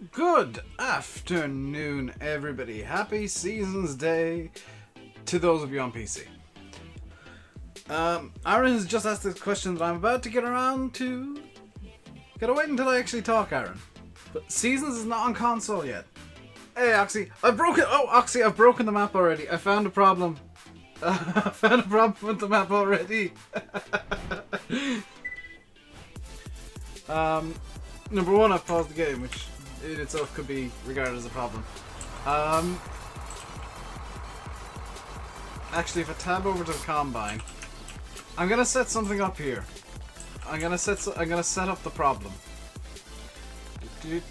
Good afternoon, everybody. Happy Seasons Day to those of you on PC. Aaron has just asked this question that I'm about to get around to. Gotta wait until I actually talk, Aaron. But Seasons is not on console yet. Hey, Oxy, I've broken the map already. I found a problem. I found a problem with the map already. Number one, I've paused the game, which in itself could be regarded as a problem. Actually, if I tab over to the Combine, I'm gonna set something up here. I'm gonna set up the problem. Yep.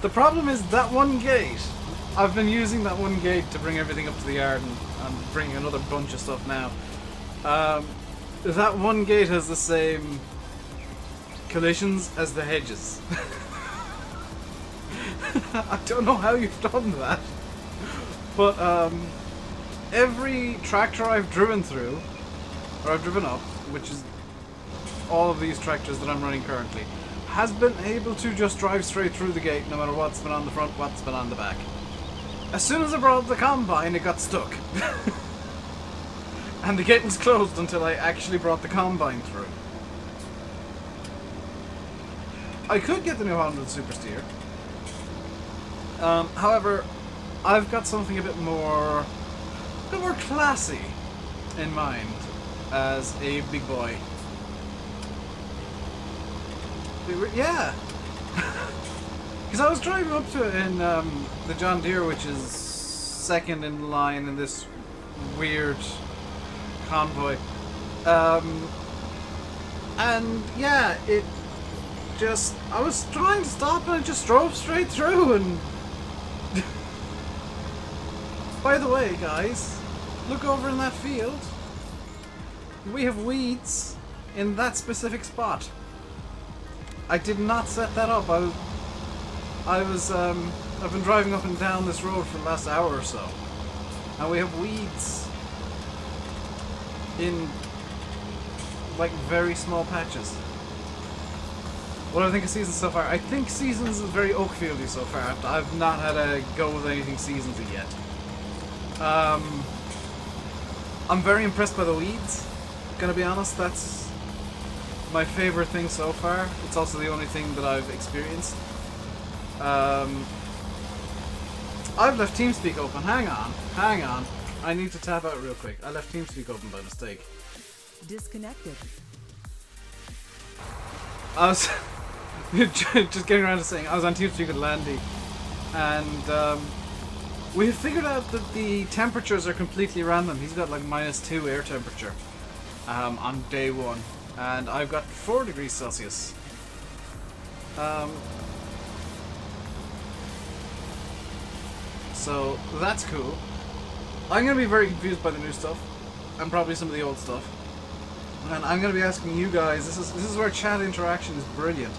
The problem is that one gate. I've been using that one gate to bring everything up to the yard, and I'm bringing another bunch of stuff now. That one gate has the same collisions as the hedges. I don't know how you've done that, but every tractor I've driven through, or I've driven up, which is all of these tractors that I'm running currently, has been able to just drive straight through the gate no matter what's been on the front, what's been on the back. As soon as I brought up the Combine, it got stuck. And the gate was closed until I actually brought the Combine through. I could get the New Holland Super Steer. However, I've got something a bit more classy in mind as a big boy. Yeah. Because I was driving up to it in the John Deere, which is second in line in this weird convoy. And yeah, I was trying to stop and it just drove straight through. And by the way, guys, look over in that field. We have weeds in that specific spot. I did not set that up. I've been driving up and down this road for the last hour or so, and we have weeds in like very small patches. What do I think of Seasons so far? I think Seasons is very Oakfieldy so far. I've not had a go with anything Seasonsy yet. I'm very impressed by the weeds. Gonna be honest, that's my favorite thing so far. It's also the only thing that I've experienced. I've left TeamSpeak open. Hang on. I need to tap out real quick. I left TeamSpeak open by mistake. Disconnected. I was just getting around to saying I was on TeamSpeak with Landy, and we have figured out that the temperatures are completely random. He's got like -2 air temperature on day one, and I've got 4 degrees Celsius. So that's cool. I'm going to be very confused by the new stuff, and probably some of the old stuff. And I'm going to be asking you guys, this is where chat interaction is brilliant.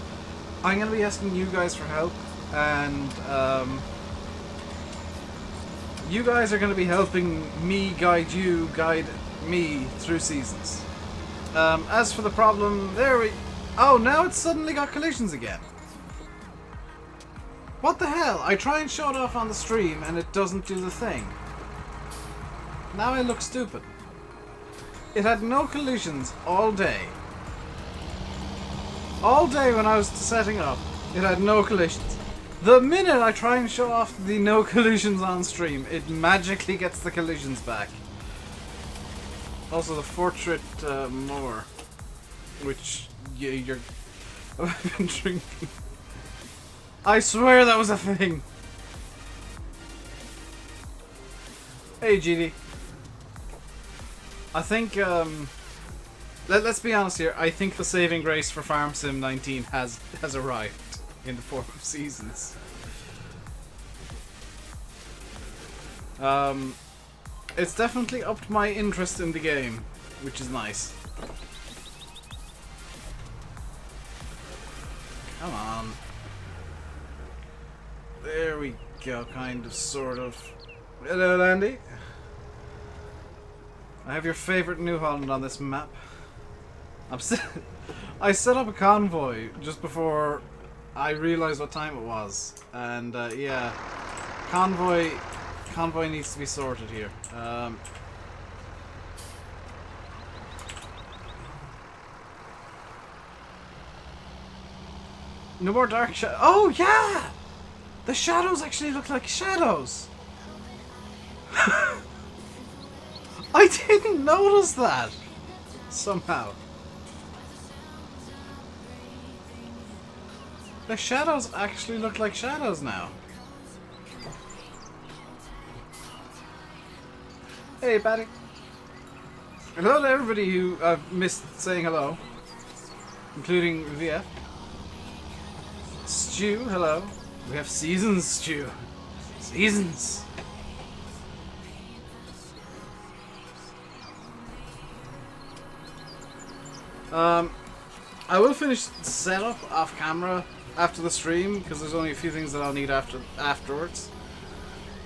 I'm going to be asking you guys for help, and you guys are going to be helping me guide me through Seasons. As for the problem, oh, now it's suddenly got collisions again. What the hell? I try and show it off on the stream and it doesn't do the thing. Now I look stupid. It had no collisions all day. All day when I was setting up, it had no collisions. The minute I try and show off the no collisions on stream, it magically gets the collisions back. Also the Fortrit more, which you're I've been drinking. I swear that was a thing. Hey GD. I think let's be honest here. I think the saving grace for Farm Sim 19 has arrived in the form of Seasons. It's definitely upped my interest in the game, which is nice. Come on. There we go, kind of, sort of. Hello, Landy. I have your favorite New Holland on this map. I set up a convoy just before I realized what time it was, and yeah, convoy needs to be sorted here. No more dark shadows. Oh yeah, the shadows actually look like shadows. I didn't notice that somehow. The shadows actually look like shadows now. Hey, Patty. Hello to everybody who I've missed saying hello, including VF. Stew, hello. We have Seasons, Stew. Seasons. I will finish the setup off camera after the stream because there's only a few things that I'll need afterwards.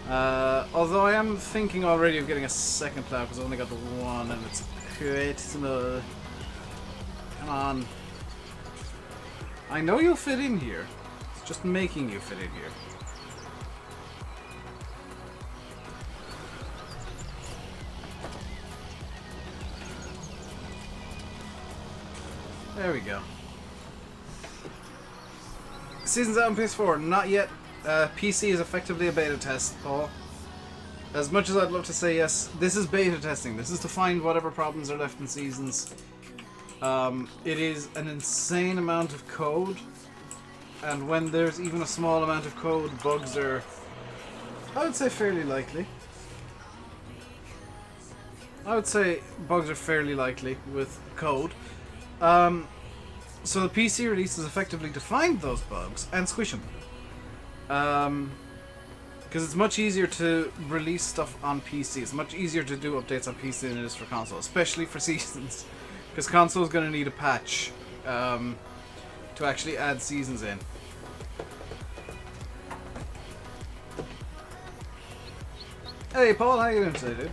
Although I am thinking already of getting a second plow because I only got the one and it's quite small. Come on. I know you'll fit in here. It's just making you fit in here. There we go. Season's out on PS4. Not yet. PC is effectively a beta test, Paul. As much as I'd love to say yes, this is beta testing. This is to find whatever problems are left in Seasons. It is an insane amount of code. And when there's even a small amount of code, bugs are, I would say, fairly likely. I would say bugs are fairly likely with code. So the PC release is effectively to find those bugs and squish them. Because it's much easier to release stuff on PC. It's much easier to do updates on PC than it is for console, especially for Seasons. Because console is going to need a patch to actually add Seasons in. Hey Paul, how you doing today, dude?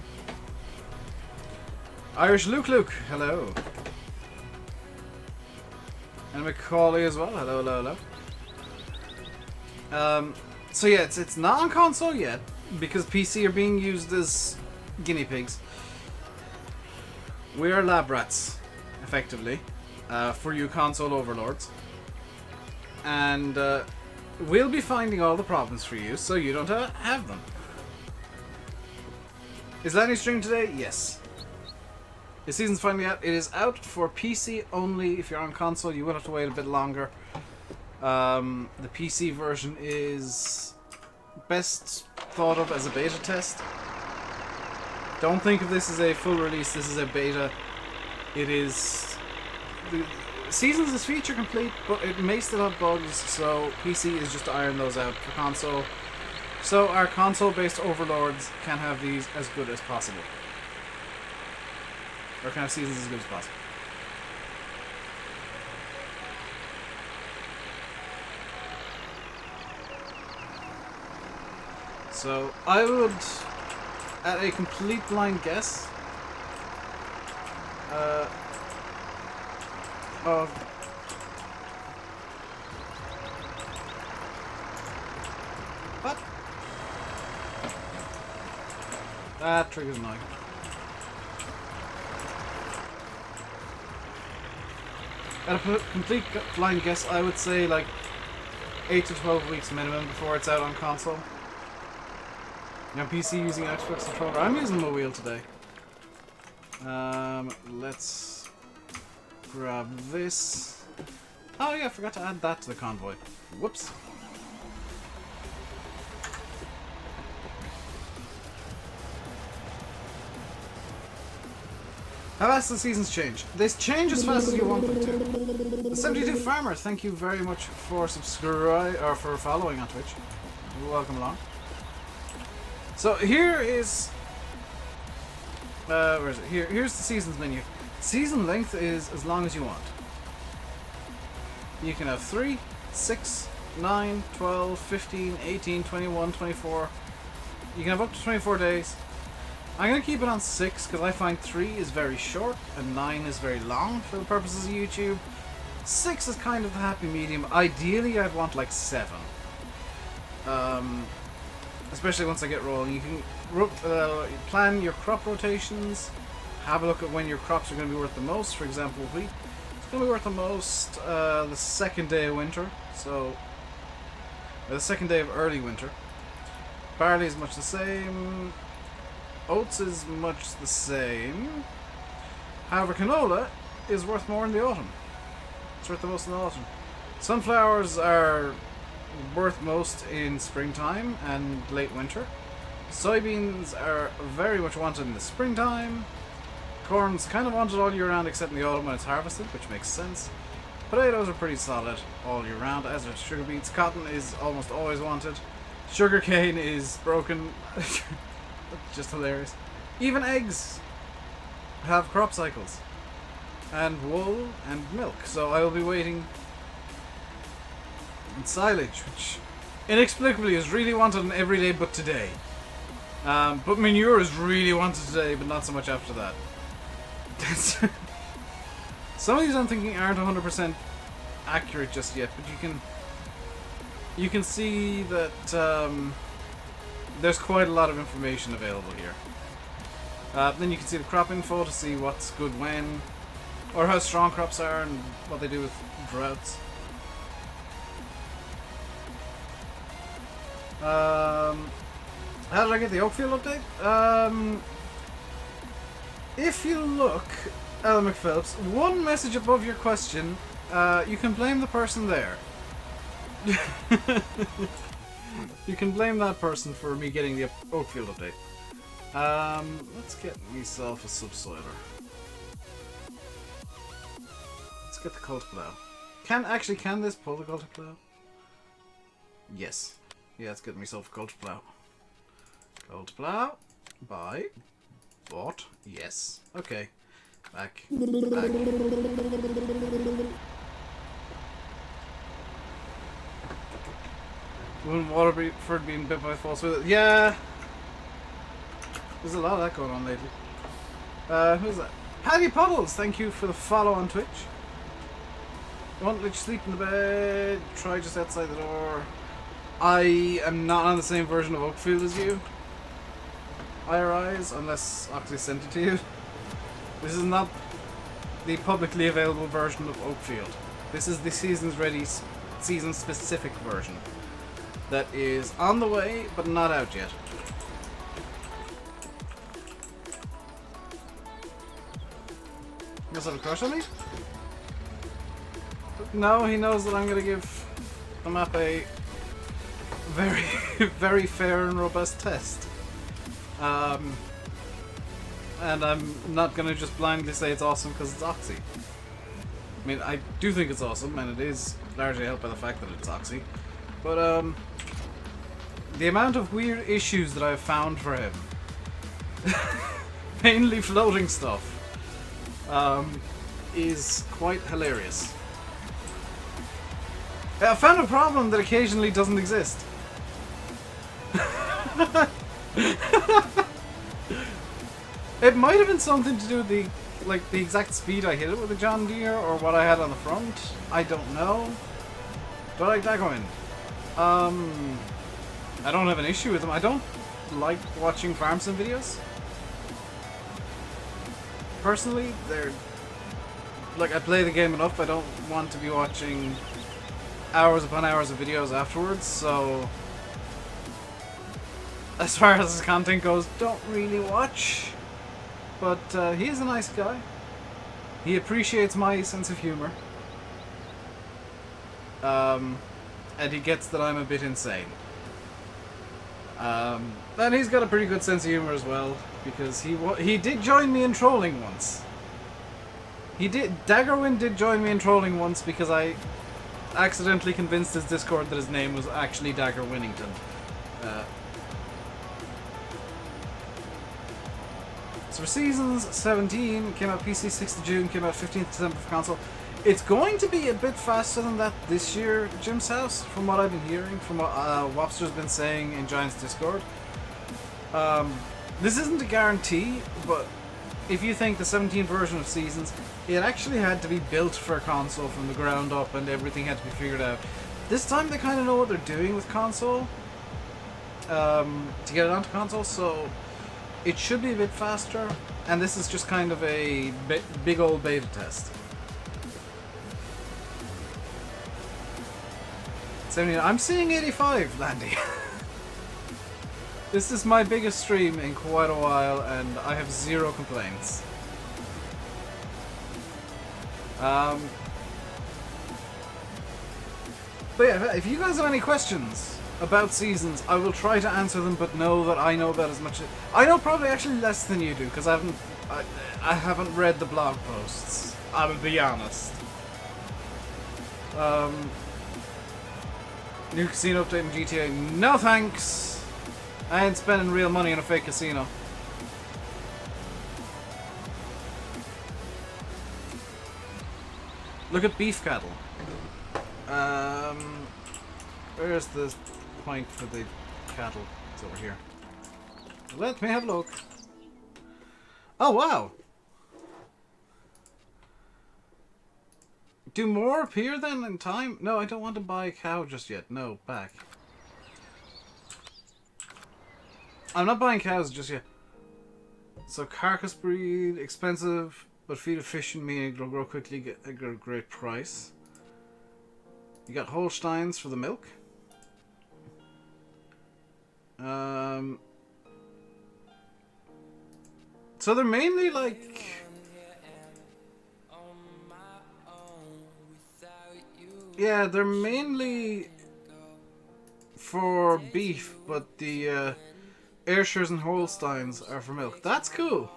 Irish Luke, hello. And Macaulay as well. Hello, hello, hello. So yeah, it's not on console yet because PC are being used as guinea pigs. We are lab rats, effectively, for you console overlords, and we'll be finding all the problems for you so you don't have them. Is Lenny streaming today? Yes. The Season's finally out. It is out for PC only. If you're on console, you will have to wait a bit longer. The PC version is best thought of as a beta test. Don't think of this as a full release. This is a beta. It is... The Seasons is feature complete, but it may still have bugs, so PC is just to iron those out for console. So our console-based overlords can have these as good as possible. Or can have Seasons as good as possible. So I would, at a complete blind guess, what? That triggers annoying. At a complete blind guess, I would say like 8 to 12 weeks minimum before it's out on console. Now PC using Xbox controller. I'm using my wheel today. Let's grab this. Oh yeah, I forgot to add that to the convoy. Whoops. How fast the Seasons change? They change as fast as you want them to. The 72 Farmer, thank you very much for for following on Twitch. Welcome along. So here is where is it? Here's the Seasons menu. Season length is as long as you want. You can have 3, 6, 9, 12, 15, 18, 21, 24. You can have up to 24 days. I'm going to keep it on 6 because I find 3 is very short and 9 is very long for the purposes of YouTube. 6 is kind of the happy medium. Ideally, I'd want like 7. Especially once I get rolling. You can plan your crop rotations, have a look at when your crops are going to be worth the most. For example, wheat. It's going to be worth the most the second day of winter. So, the second day of early winter. Barley is much the same. Oats is much the same. However, canola is worth more in the autumn. It's worth the most in the autumn. Sunflowers are worth most in springtime and late winter. Soybeans are very much wanted in the springtime. Corn's kind of wanted all year round except in the autumn when it's harvested, which makes sense. Potatoes are pretty solid all year round, as are sugar beets. Cotton is almost always wanted. Sugarcane is broken. Just hilarious. Even eggs have crop cycles. And wool and milk. So I will be waiting. And silage, which inexplicably is really wanted on every day but today. But manure is really wanted today, but not so much after that. Some of these I'm thinking aren't 100% accurate just yet, but you can see that there's quite a lot of information available here. Then you can see the crop info to see what's good when, or how strong crops are and what they do with droughts. How did I get the Oakfield update? If you look, Ella McPhillips, one message above your question, you can blame the person there. You can blame that person for me getting the Oakfield update. Let's get myself a subsoiler. Let's get the cult plow. Can this pull the cult plow? Yes. Yeah, let's get myself a cult plow. Cult plow. Buy. Bought. Yes. Okay. Back. Wouldn't Waterford being bit by false with it? Yeah. There's a lot of that going on lately. Who's that? Paddy Puddles, thank you for the follow on Twitch. Won't let you sleep in the bed. Try just outside the door. I am not on the same version of Oakfield as you. IRIs, unless Oxley sent it to you. This is not the publicly available version of Oakfield. This is the season's ready, season specific version. That is on the way, but not out yet. Must have a crush on me? No, he knows that I'm going to give the map a very, very fair and robust test. And I'm not going to just blindly say it's awesome because it's Oxy. I mean, I do think it's awesome, and it is largely helped by the fact that it's Oxy. But, the amount of weird issues that I've found for him, mainly floating stuff, is quite hilarious. I found a problem that occasionally doesn't exist. It might have been something to do with the exact speed I hit it with the John Deere, or what I had on the front. I don't know. Do I like Daggerman? I don't have an issue with them. I don't like watching farm sim videos. Personally, they're like, I play the game enough. I don't want to be watching hours upon hours of videos afterwards. So, as far as his content goes, don't really watch. But he is a nice guy. He appreciates my sense of humor. And he gets that I'm a bit insane. And he's got a pretty good sense of humor as well, because he did join me in trolling once. Daggerwin did join me in trolling once because I accidentally convinced his Discord that his name was actually Dagger Winnington. So for Seasons 17, came out PC 6th of June, came out 15th December for console. It's going to be a bit faster than that this year, Jim's House, from what I've been hearing, from what Wobster's been saying in Giant's Discord. This isn't a guarantee, but if you think the 17th version of Seasons, it actually had to be built for a console from the ground up and everything had to be figured out. This time they kind of know what they're doing with console, to get it onto console, so it should be a bit faster, and this is just kind of a big old beta test. 79. I'm seeing 85, Landy. This is my biggest stream in quite a while, and I have zero complaints. But yeah, if you guys have any questions about Seasons, I will try to answer them, but know that I know about as much. I know probably actually less than you do, because I haven't read the blog posts. I will be honest. New casino update in GTA? No thanks. I ain't spending real money on a fake casino. Look at beef cattle. Where's the point for the cattle? It's over here. Let me have a look. Oh, wow! Do more appear then in time? No, I don't want to buy a cow just yet. No, back. I'm not buying cows just yet. So carcass breed, expensive, but feed efficient, meaning it'll grow quickly, get a great price. You got Holsteins for the milk. So they're mainly like... Yeah, they're mainly for beef, but the Ayrshires and Holsteins are for milk. That's cool.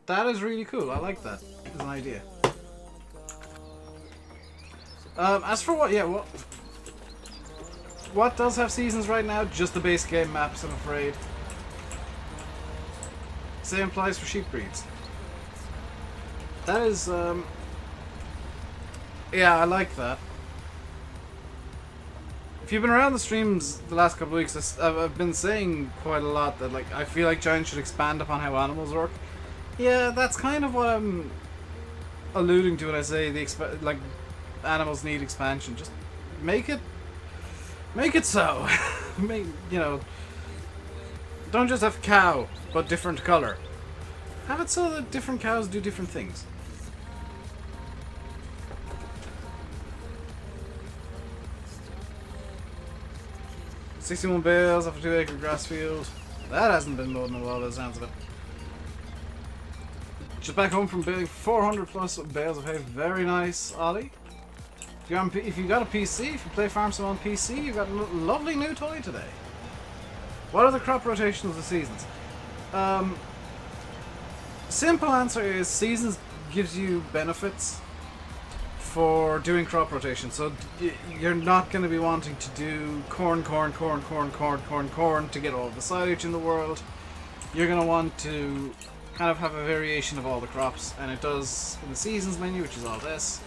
That is really cool. I like that as an idea. As for what does have seasons right now? Just the base game maps, I'm afraid. Same applies for sheep breeds. That is, yeah, I like that. If you've been around the streams the last couple of weeks, I've been saying quite a lot that, like, I feel like Giant should expand upon how animals work. Yeah, that's kind of what I'm alluding to when I say like animals need expansion. Just make it so. You know, don't just have cow, but different color. Have it so that different cows do different things. $61 bales off a 2-acre grass field. That hasn't been mowed in a while, by the sounds of it. Just back home from building 400 plus bales of hay. Very nice, Ollie. If you got a PC, if you play Farm Sim on PC, you got a lovely new toy today. What are the crop rotations of the seasons? Simple answer is Seasons gives you benefits for doing crop rotation. So you're not going to be wanting to do corn to get all the silage in the world. You're going to want to kind of have a variation of all the crops, and it does in the Seasons menu, which is all this,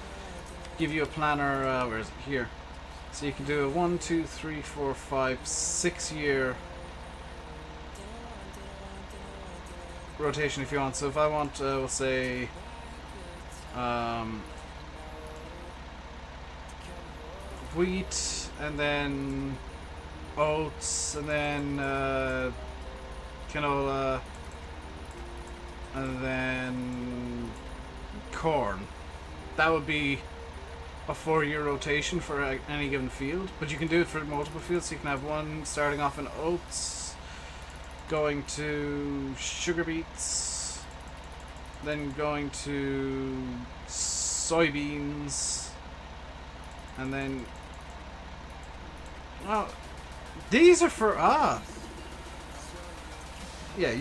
give you a planner. Where is it? Here. So you can do a 1, 2, 3, 4, 5, 6 year rotation if you want. So if I want, we'll say, wheat, and then oats, and then canola, and then corn. That would be a 4-year rotation for any given field, but you can do it for multiple fields. So you can have one starting off in oats, going to sugar beets, then going to soybeans, and then, well, these are for yeah,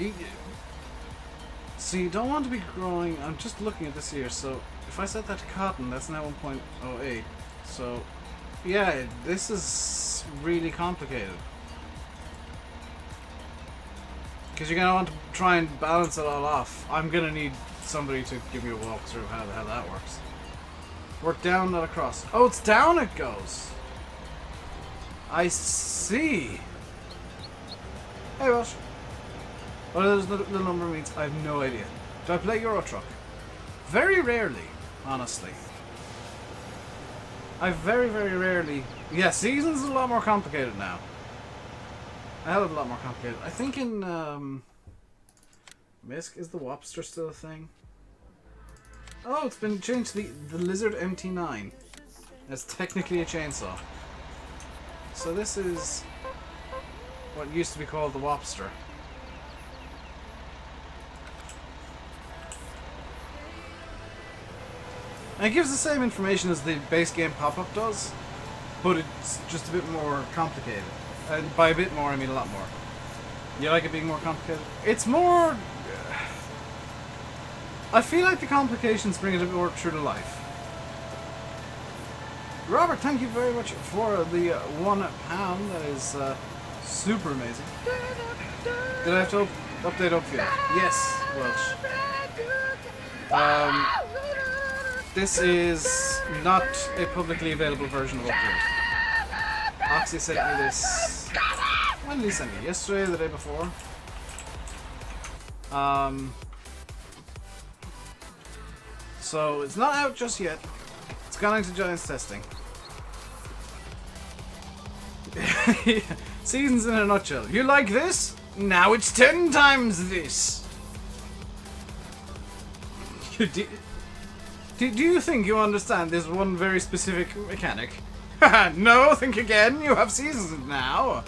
so you don't want to be growing. I'm just looking at this here. So if I set that to cotton, that's now 1.08. So yeah, this is really complicated, because you're gonna want to try and balance it all off. I'm gonna need somebody to give me a walkthrough how the hell that works. Work down, not across. Oh, it's down it goes. I see. Hey, Welsh. What those little number means, I have no idea. Do I play Euro Truck? Very rarely, honestly. I very, very rarely... Yeah, Seasons is a lot more complicated now. A hell of a lot more complicated. I think in Misk, is the Wopster still a thing? Oh, it's been changed to the Lizard MT9. It's technically a chainsaw. So this is what used to be called the Wopster. And it gives the same information as the base game pop-up does, but it's just a bit more complicated. And by a bit more, I mean a lot more. You like it being more complicated? It's more... I feel like the complications bring it a bit more true to life. Robert, thank you very much for the £1. That is super amazing. Did I have to update Oakfield? Yes, Welsh. This is not a publicly available version of Oakfield. Oxy sent me this... When did he send me? Yesterday or the day before? So it's not out just yet. It's gone into Giants testing. Seasons in a nutshell. You like this? Now it's 10 times this. Do you think you understand this one very specific mechanic? No, think again. You have seasons now.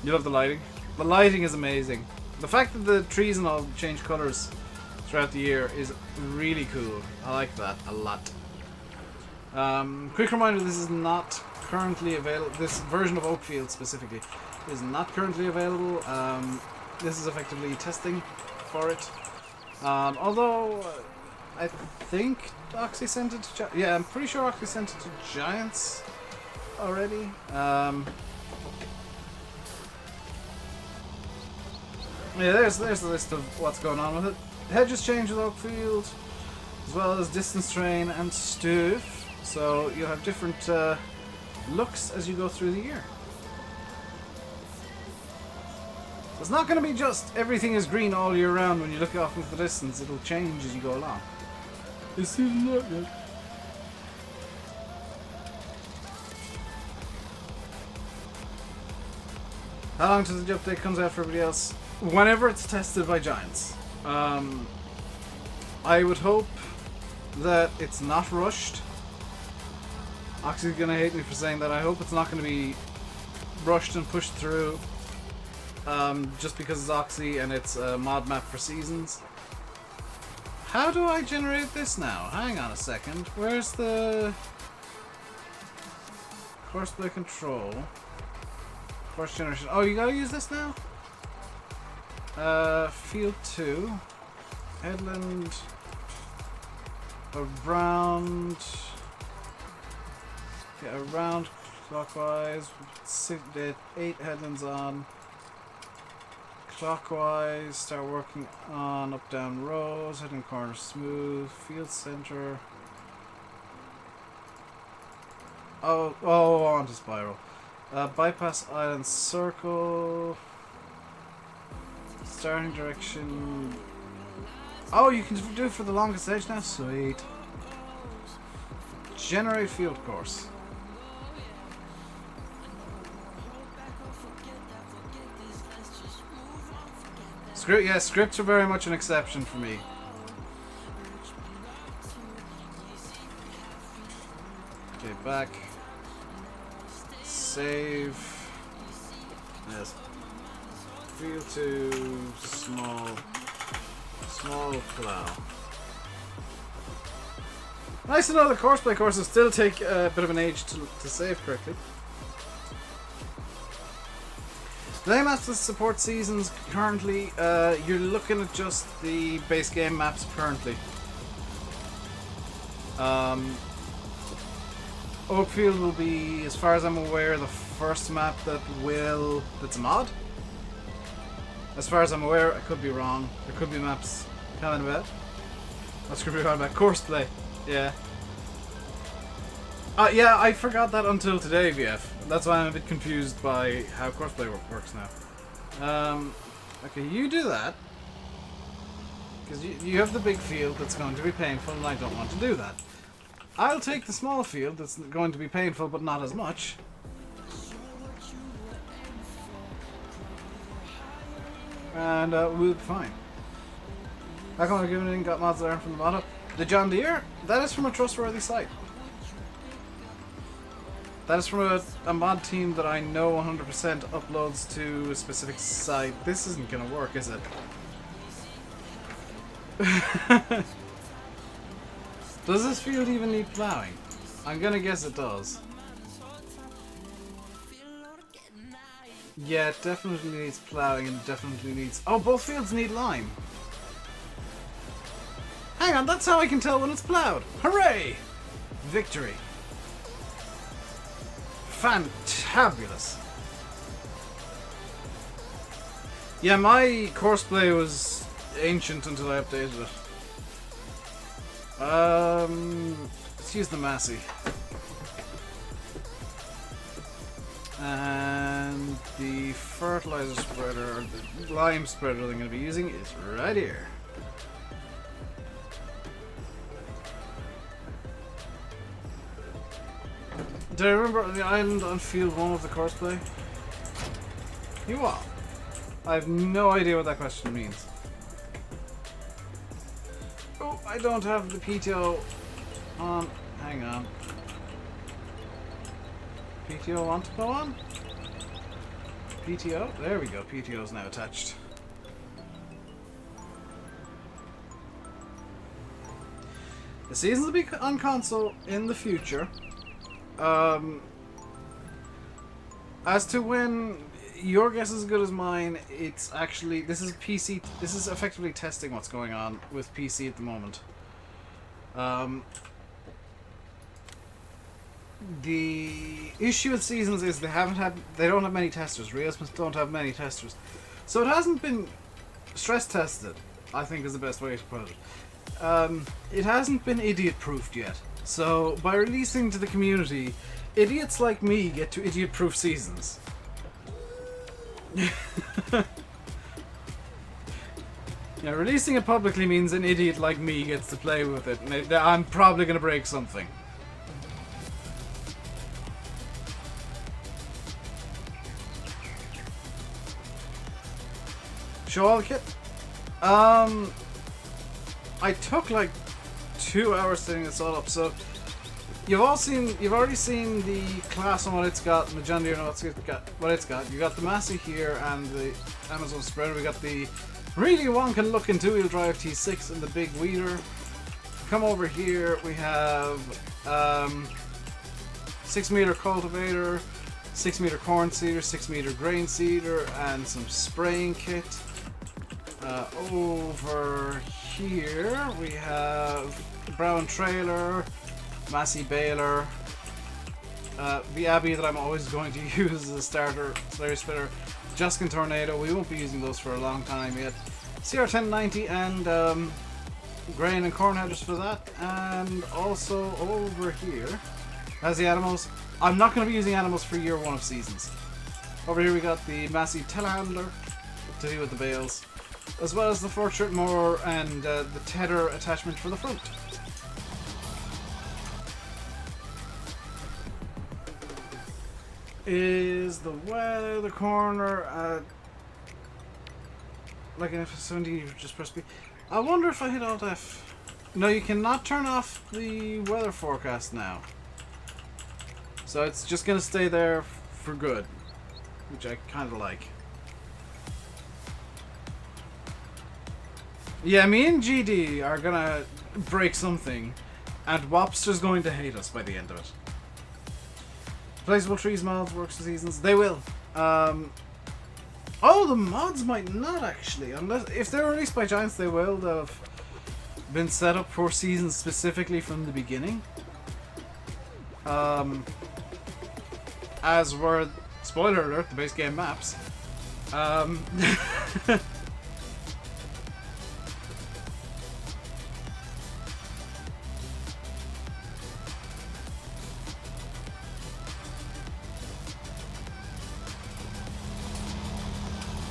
You love the lighting? The lighting is amazing. The fact that the trees and all change colors throughout the year is really cool. I like that a lot. Quick reminder, this is not currently available. This version of Oakfield specifically is not currently available. This is effectively testing for it. Although I think Oxy sent it to yeah, I'm pretty sure Oxy sent it to Giants already. Yeah, there's the list of what's going on with it. Hedges change with Oakfield, as well as distance train and stuff. So you'll have different looks as you go through the year. So it's not going to be just everything is green all year round when you look off into the distance. It'll change as you go along. This is not good. How long till the update comes out for everybody else? Whenever it's tested by Giants. I would hope that it's not rushed. Oxy's gonna hate me for saying that. I hope it's not gonna be rushed and pushed through just because it's Oxy and it's a mod map for seasons. How do I generate this now? Hang on a second. Where's the courseplay control? Course generation. Oh, you gotta use this now? Field 2. Headland. Around. Yeah, around clockwise. 8 headlands on. Clockwise. Start working on up down rows. Heading corner smooth. Field center. Oh, onto spiral. Bypass island circle. Starting direction. Oh, you can do it for the longest edge now? Sweet. Generate field course. Yeah, scripts are very much an exception for me. Okay, back. Save. Yes. Field to small plow. Nice to know the courseplay courses still take a bit of an age to save correctly. The maps that support seasons currently, you're looking at just the base game maps currently. Oakfield will be, as far as I'm aware, the first map that's a mod. As far as I'm aware, I could be wrong. There could be maps coming about. That's could be wrong about courseplay. Yeah. Yeah, I forgot that until today, VF. That's why I'm a bit confused by how courseplay works now. Okay, you do that. Because you have the big field that's going to be painful, and I don't want to do that. I'll take the small field that's going to be painful, but not as much. And we'll be fine. How come I've given it got mods there from the motto? The John Deere? That is from a trustworthy site. That is from a mod team that I know 100% uploads to a specific site. This isn't going to work, is it? Does this field even need plowing? I'm going to guess it does. Yeah, it definitely needs plowing and definitely needs... Oh, both fields need lime. Hang on, that's how I can tell when it's plowed. Hooray! Victory. Fantabulous. Yeah, my courseplay was ancient until I updated it. Let's use the Massey. And the fertilizer spreader, or the lime spreader that I'm going to be using is right here. Did I remember the island on field 1 of the courseplay? You are. I have no idea what that question means. Oh, I don't have the PTO on. Hang on. PTO want to go on? PTO? There we go. PTO is now attached. The seasons will be on console in the future. As to when, your guess is as good as mine. It's actually, this is PC, this is effectively testing what's going on with PC at the moment. The issue with seasons is they don't have many testers. Realisms don't have many testers. So it hasn't been stress tested, I think is the best way to put it. It hasn't been idiot proofed yet. So by releasing to the community, idiots like me get to idiot proof seasons. Yeah, releasing it publicly means an idiot like me gets to play with it, and I'm probably gonna break something. Show all the kit? I took like 2 hours setting this all up, so you've already seen the class and what it's got, and the John Deere and what it's got. You got the Massey here and the Amazon spreader. We got the really wonky looking 2-wheel drive T6 and the big weeder. Come over here, we have 6-meter cultivator, 6-meter corn seeder, 6-meter grain seeder, and some spraying kit. Over here we have brown trailer, Massey baler, the Abbey that I'm always going to use as a starter, slurry splitter, Juskin Tornado. We won't be using those for a long time yet. CR1090 and grain and corn headers for that, and also over here as the animals. I'm not going to be using animals for year 1 of seasons. Over here we got the Massey telehandler to deal with the bales, as well as the portrait mower and the tether attachment for the front. Is the weather corner like an F17? You just press B. I wonder if I hit Alt F. No, you cannot turn off the weather forecast now, so it's just gonna stay there for good, which I kind of like. Yeah, me and GD are gonna break something, and Wopster's going to hate us by the end of it. Placeable trees mods works for seasons. They will. Oh, the mods might not actually, unless if they're released by Giants, they will. They'll have been set up for seasons specifically from the beginning. As were, spoiler alert, the base game maps.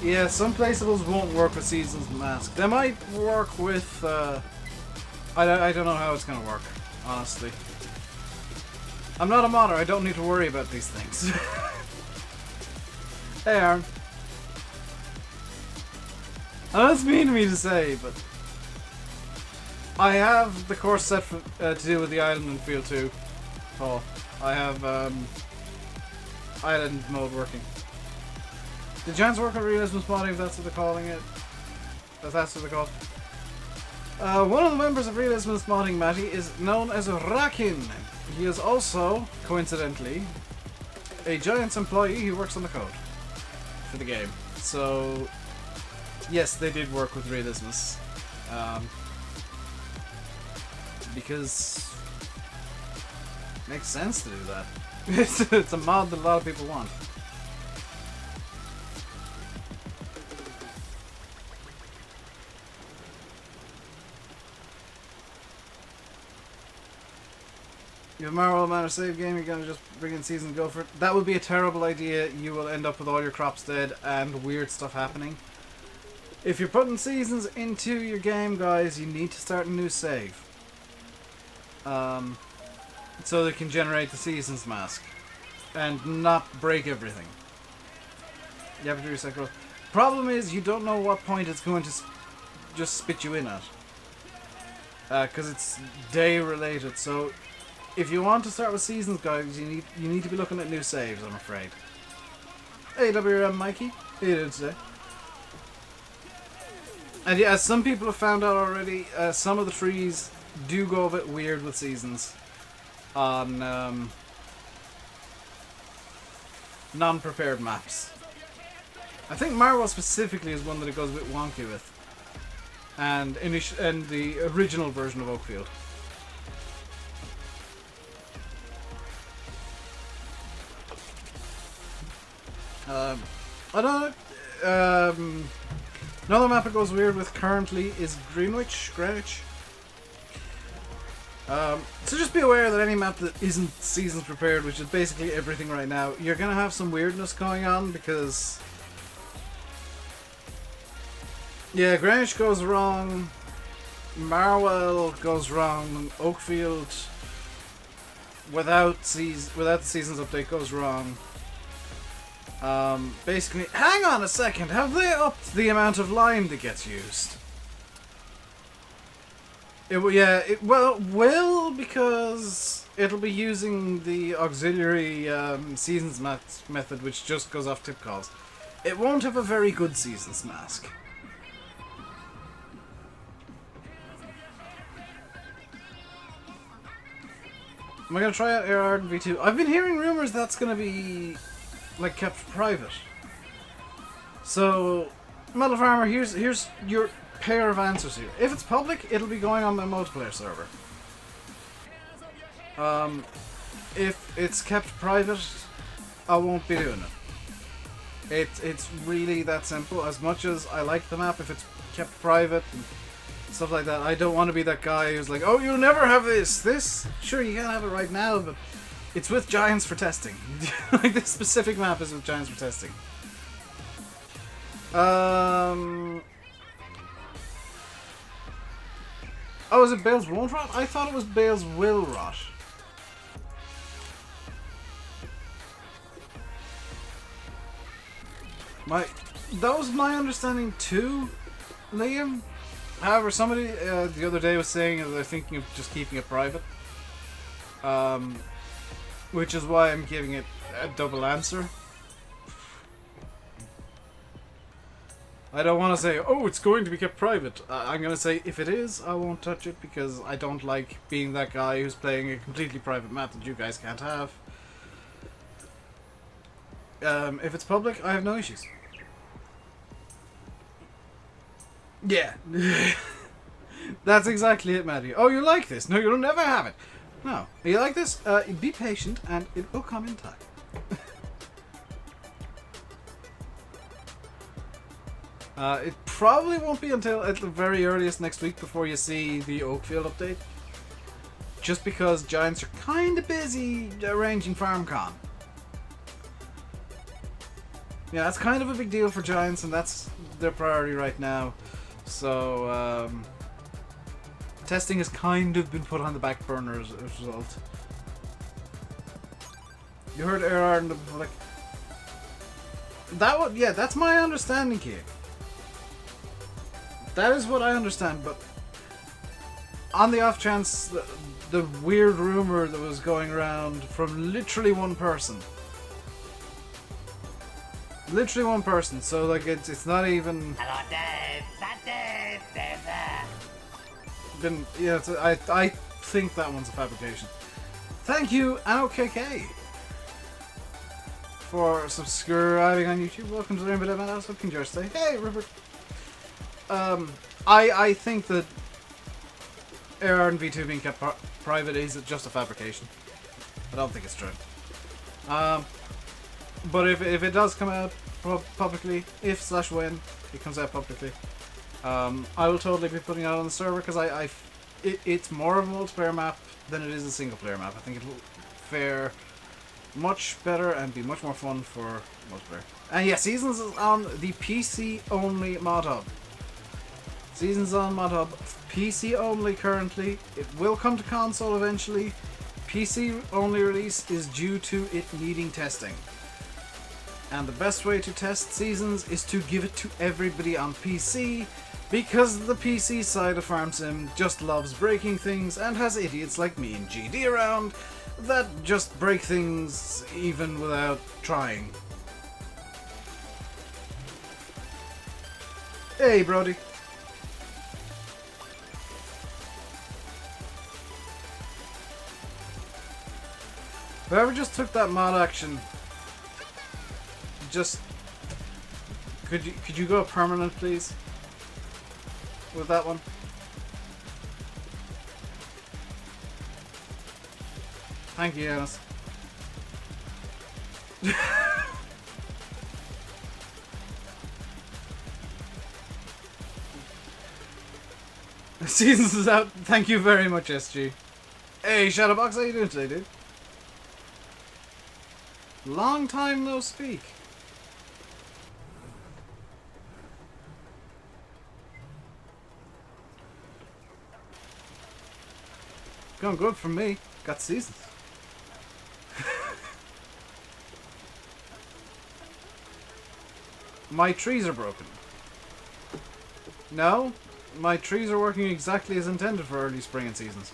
Yeah, some placeables won't work with Seasons Mask. They might work with, I don't know how it's gonna work, honestly. I'm not a modder, I don't need to worry about these things. Hey, Aaron. I know it's mean of me to say, but I have the course set for, to do with the island in Field 2. Oh, I have island mode working. The Giants work on realism modding, if that's what they're calling it. If that's what they're called. One of the members of realism modding, Matty, is known as Rakin. He is also, coincidentally, a Giants employee who works on the code for the game. So, yes, they did work with realismus. Because it makes sense to do that. It's a mod that a lot of people want. You have Marvel Manor save game, you're gonna just bring in season and go for it. That would be a terrible idea. You will end up with all your crops dead and weird stuff happening. If you're putting seasons into your game, guys, you need to start a new save. So they can generate the seasons mask. And not break everything. You have to reset growth. Problem is, you don't know what point it's going to just spit you in at. Because it's day related, so if you want to start with seasons, guys, you need to be looking at new saves, I'm afraid. Hey, WRM Mikey. How you doing today? And yeah, as some people have found out already, some of the trees do go a bit weird with seasons on non-prepared maps. I think Marwell specifically is one that it goes a bit wonky with. And in the original version of Oakfield. I don't know. Another map it goes weird with currently is Greenwich. So just be aware that any map that isn't seasons prepared, which is basically everything right now, you're gonna have some weirdness going on because yeah, Greenwich goes wrong, Marwell goes wrong, Oakfield without the seasons update goes wrong. Basically, hang on a second, have they upped the amount of lime that gets used? It will, because it'll be using the auxiliary seasons method, which just goes off tip calls. It won't have a very good seasons mask. Am I gonna try out AR and V2? I've been hearing rumors that's gonna be like kept private. So, Metal Farmer, here's your pair of answers here. If it's public, it'll be going on my multiplayer server. If it's kept private, I won't be doing it. It's really that simple. As much as I like the map, if it's kept private and stuff like that, I don't want to be that guy who's like, oh, you'll never have this. Sure, you can have it right now, but it's with Giants for testing. Like, this specific map is with Giants for testing. Oh, is it Bales Won't Rot? I thought it was Bales Will Rot. That was my understanding too, Liam. However, somebody the other day was saying that they're thinking of just keeping it private. Which is why I'm giving it a double answer. I don't want to say, oh, it's going to be kept private. I'm going to say, if it is, I won't touch it because I don't like being that guy who's playing a completely private map that you guys can't have. If it's public, I have no issues. Yeah. That's exactly it, Maddie. Oh, you like this? No, you'll never have it. No. You like this? Be patient and it will come in time. It probably won't be until at the very earliest next week before you see the Oakfield update. Just because Giants are kind of busy arranging FarmCon. Yeah, that's kind of a big deal for Giants, and that's their priority right now. So, testing has kind of been put on the back burner as a result. You heard AR and like that one, yeah, that's my understanding here. That is what I understand, but on the off chance the weird rumor that was going around from literally one person. Literally one person, so like it's not even. Hello, Dave. That Dave. Dave there. Been, yeah, I think that one's a fabrication. Thank you, AnoKK, for subscribing on YouTube. Welcome to the RainbowDave, man. I was looking yours today. Hey, Rupert. I think that AR and V2 being kept private is just a fabrication. I don't think it's true. But if it does come out publicly, if/when it comes out publicly, I will totally be putting it out on the server because it's more of a multiplayer map than it is a single player map. I think it will fare much better and be much more fun for multiplayer. And yeah, Seasons is on the PC only mod hub. Seasons on mod hub, PC only currently. It will come to console eventually. PC only release is due to it needing testing. And the best way to test Seasons is to give it to everybody on PC, because the PC side of Farm Sim just loves breaking things and has idiots like me and GD around that just break things even without trying. Hey, Brody. Whoever just took that mod action, just could you go permanent, please, with that one? Thank you, Enos. Seasons is out. Thank you very much, SG. Hey, Shadowbox, how you doing today, dude? Long time no speak. Going good for me. Got Seasons. My trees are broken. No, my trees are working exactly as intended for early spring and Seasons.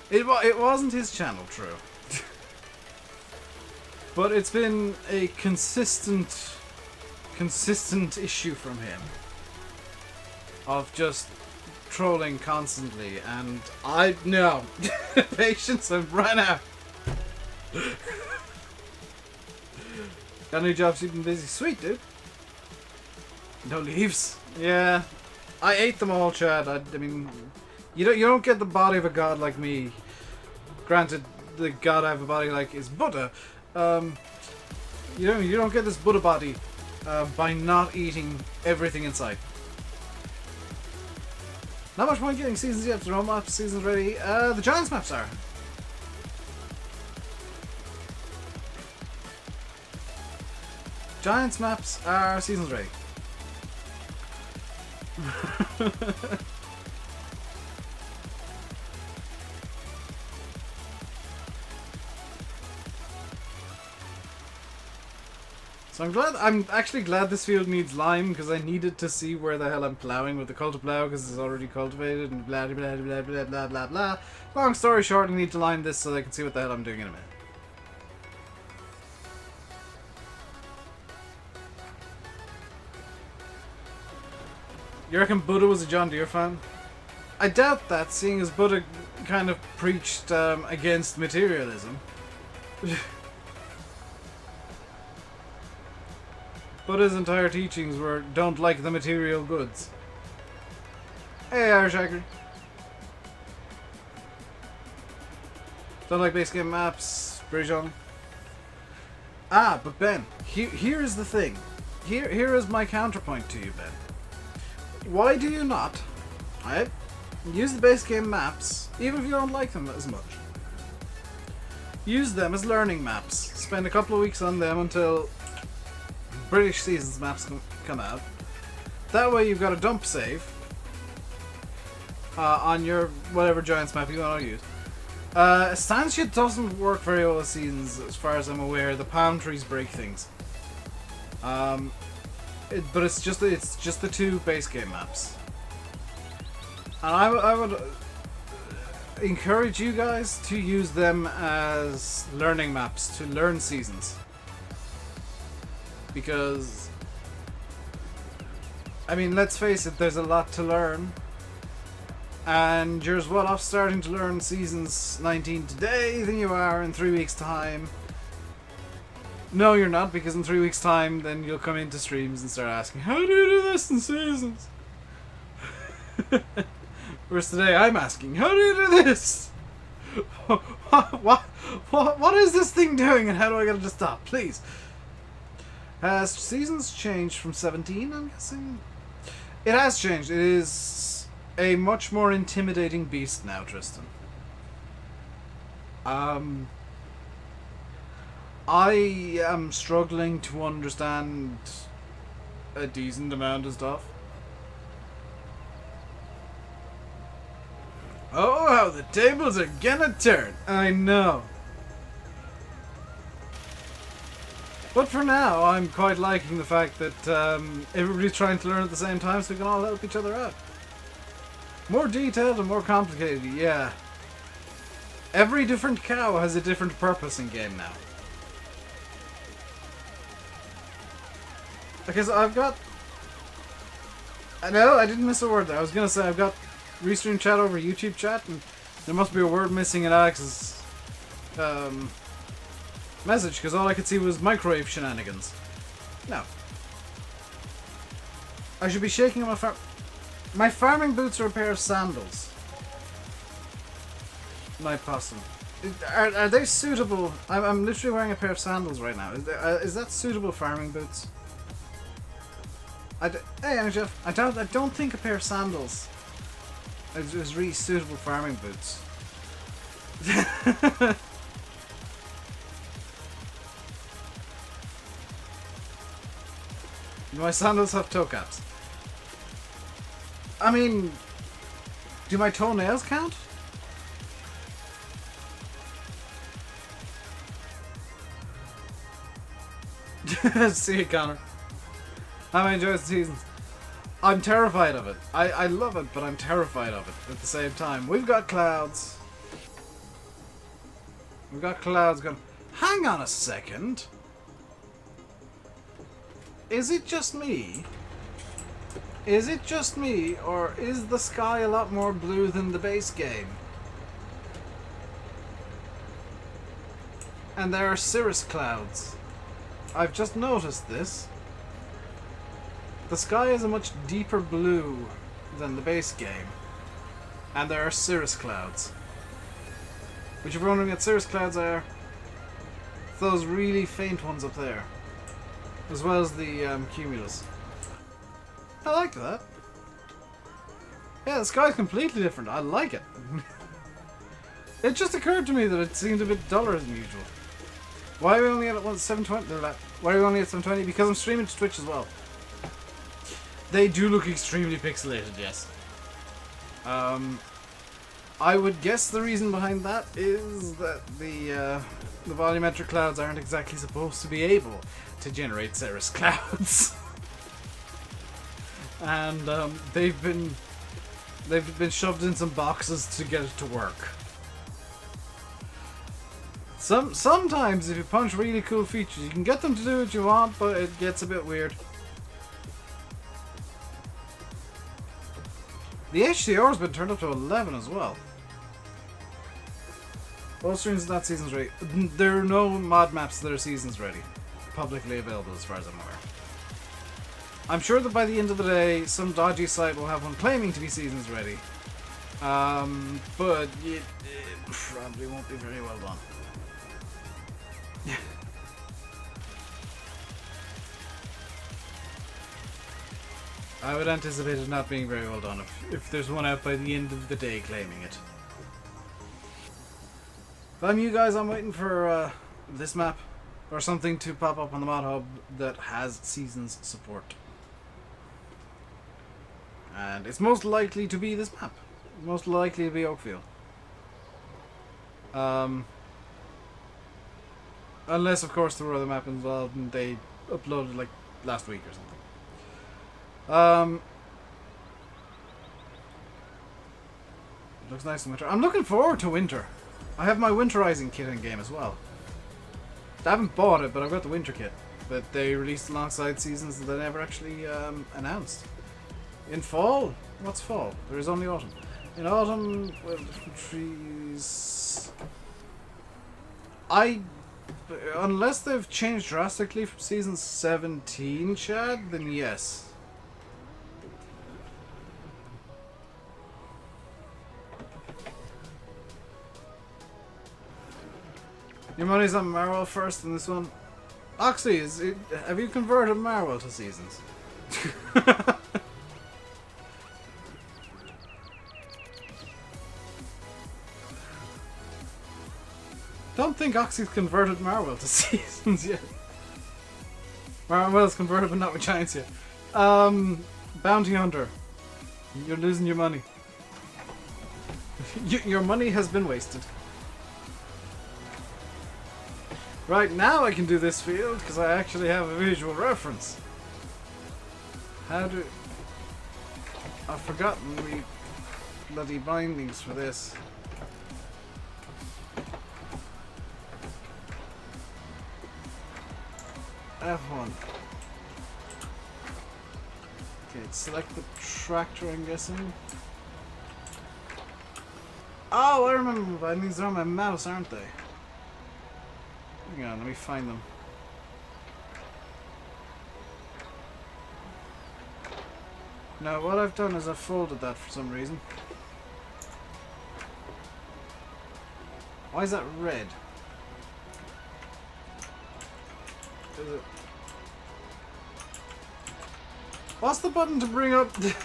It wasn't his channel, true. But it's been a consistent issue from him of just trolling constantly, and I know patience have run out. Got a new job, keeping busy. Sweet, dude. No leaves. Yeah, I ate them all, Chad. I mean, you don't get the body of a god like me. Granted, the god I have a body like is Buddha. You don't get this Buddha body by not eating everything in sight. Not much point getting Seasons yet. The map Seasons ready. The Giants maps are. Giants maps are Seasons ready. So I'm actually glad this field needs lime, because I needed to see where the hell I'm plowing with the cultiplow, because it's already cultivated and blah blah blah blah blah blah blah. Long story short, I need to lime this so I can see what the hell I'm doing in a minute. You reckon Buddha was a John Deere fan? I doubt that, seeing as Buddha kind of preached against materialism. Buddha's entire teachings were, don't like the material goods. Hey, Irish Hacker. Don't like base game maps, Brijon. Ah, but Ben, here is the thing. Here is my counterpoint to you, Ben. Why do you not, right, use the base game maps, even if you don't like them as much? Use them as learning maps. spend a couple of weeks on them until British Seasons maps come out. That way you've got a dump save on your whatever Giants map you want to use. Estancia doesn't work very well with Seasons, as far as I'm aware. The palm trees break things. But it's just the two base game maps. And I would encourage you guys to use them as learning maps to learn Seasons. Because, I mean, let's face it, there's a lot to learn. And you're as well off starting to learn Seasons 19 today than you are in 3 weeks' time. No, you're not, because in 3 weeks' time, then you'll come into streams and start asking, how do you do this in Seasons? Whereas today, I'm asking, how do you do this? What is this thing doing, and how do I get it to stop? Please. Has Seasons changed from 17, I'm guessing? It has changed. It is a much more intimidating beast now, Tristan. I am struggling to understand a decent amount of stuff. Oh, how the tables are gonna turn. I know. But for now, I'm quite liking the fact that everybody's trying to learn at the same time so we can all help each other out. More detailed and more complicated, yeah. Every different cow has a different purpose in game now. Okay, so I've got... No, I didn't miss a word there. I was gonna say I've got restream chat over YouTube chat, and there must be a word missing in Alex's message, because all I could see was microwave shenanigans. No. I should be shaking on my farm... My farming boots are a pair of sandals. My possum. Are they suitable? I'm literally wearing a pair of sandals right now. Is that suitable farming boots? Hey, Jeff. I don't think a pair of sandals is really suitable farming boots. My sandals have toe caps. I mean, do my toenails count? See you, Connor. How I enjoy the Seasons. I'm terrified of it. I love it, but I'm terrified of it at the same time. We've got clouds. We've got clouds going. Hang on a second. Is it just me? Is it just me, or is the sky a lot more blue than the base game? And there are cirrus clouds. I've just noticed this. The sky is a much deeper blue than the base game. And there are cirrus clouds. Which, if you're wondering what cirrus clouds are, it's those really faint ones up there. As well as the cumulus. I like that. Yeah, the sky's completely different. I like it. It just occurred to me that it seemed a bit duller than usual. Why are we only at 720? Why are we only at 720? Because I'm streaming to Twitch as well. They do look extremely pixelated, yes. I would guess the reason behind that is that the volumetric clouds aren't exactly supposed to be able to generate cirrus clouds. And they've been shoved in some boxes to get it to work. Sometimes if you punch really cool features, you can get them to do what you want, but it gets a bit weird. The HDR's been turned up to 11 as well. All streams not seasons ready. There are no mod maps that are seasons ready, publicly available as far as I'm aware. I'm sure that by the end of the day, some dodgy site will have one claiming to be seasons ready. But it probably won't be very well done. I would anticipate it not being very well done if there's one out by the end of the day claiming it. If I'm you guys, I'm waiting for this map. or something to pop up on the mod hub that has seasons support. And it's most likely to be this map. Most likely to be Oakfield. Unless, of course, there were other map involved and they uploaded like last week or something. Looks nice in winter. I'm looking forward to winter. I have my winterizing kit in game as well. I haven't bought it, but I've got the winter kit that they released alongside seasons that they never actually announced. In fall? What's fall? There is only autumn. In autumn, well, different trees. Unless they've changed drastically from season 17, Chad, then yes. Your money's on Marwell first in this one. Oxy, have you converted Marwell to seasons? Don't think Oxy's converted Marwell to seasons yet. Marwell's converted but not with giants yet. Bounty Hunter. You're losing your money. Your money has been wasted. Right, now I can do this field because I actually have a visual reference. I've forgotten the bloody bindings for this. F1. Okay, select the tractor, I'm guessing. Oh, I remember the bindings. They're on my mouse, aren't they? Hang on, let me find them. Now, what I've done is I've folded that for some reason. Why is that red? Is it... What's the button to bring up the...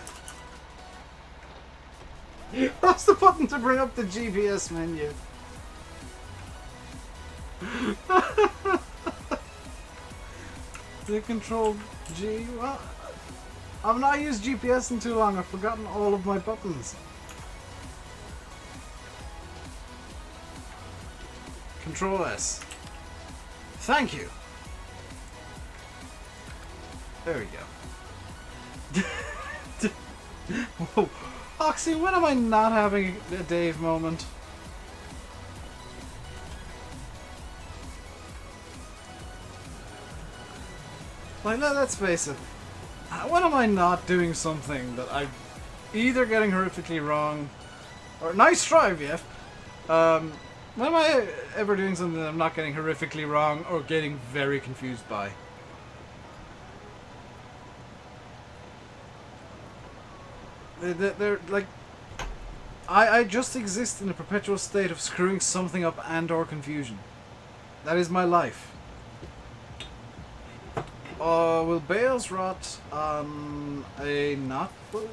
What's the button to bring up the GPS menu? The control G? Well, I've not used GPS in too long. I've forgotten all of my buttons. Control S. Thank you. There we go. Whoa. Oxy, when am I not having a Dave moment? Like, let's face it. When am I not doing something that I'm either getting horrifically wrong, or nice try, VF. When am I ever doing something that I'm not getting horrifically wrong or getting very confused by? They're like, I just exist in a perpetual state of screwing something up and or confusion. That is my life. Will bales rot on a not full?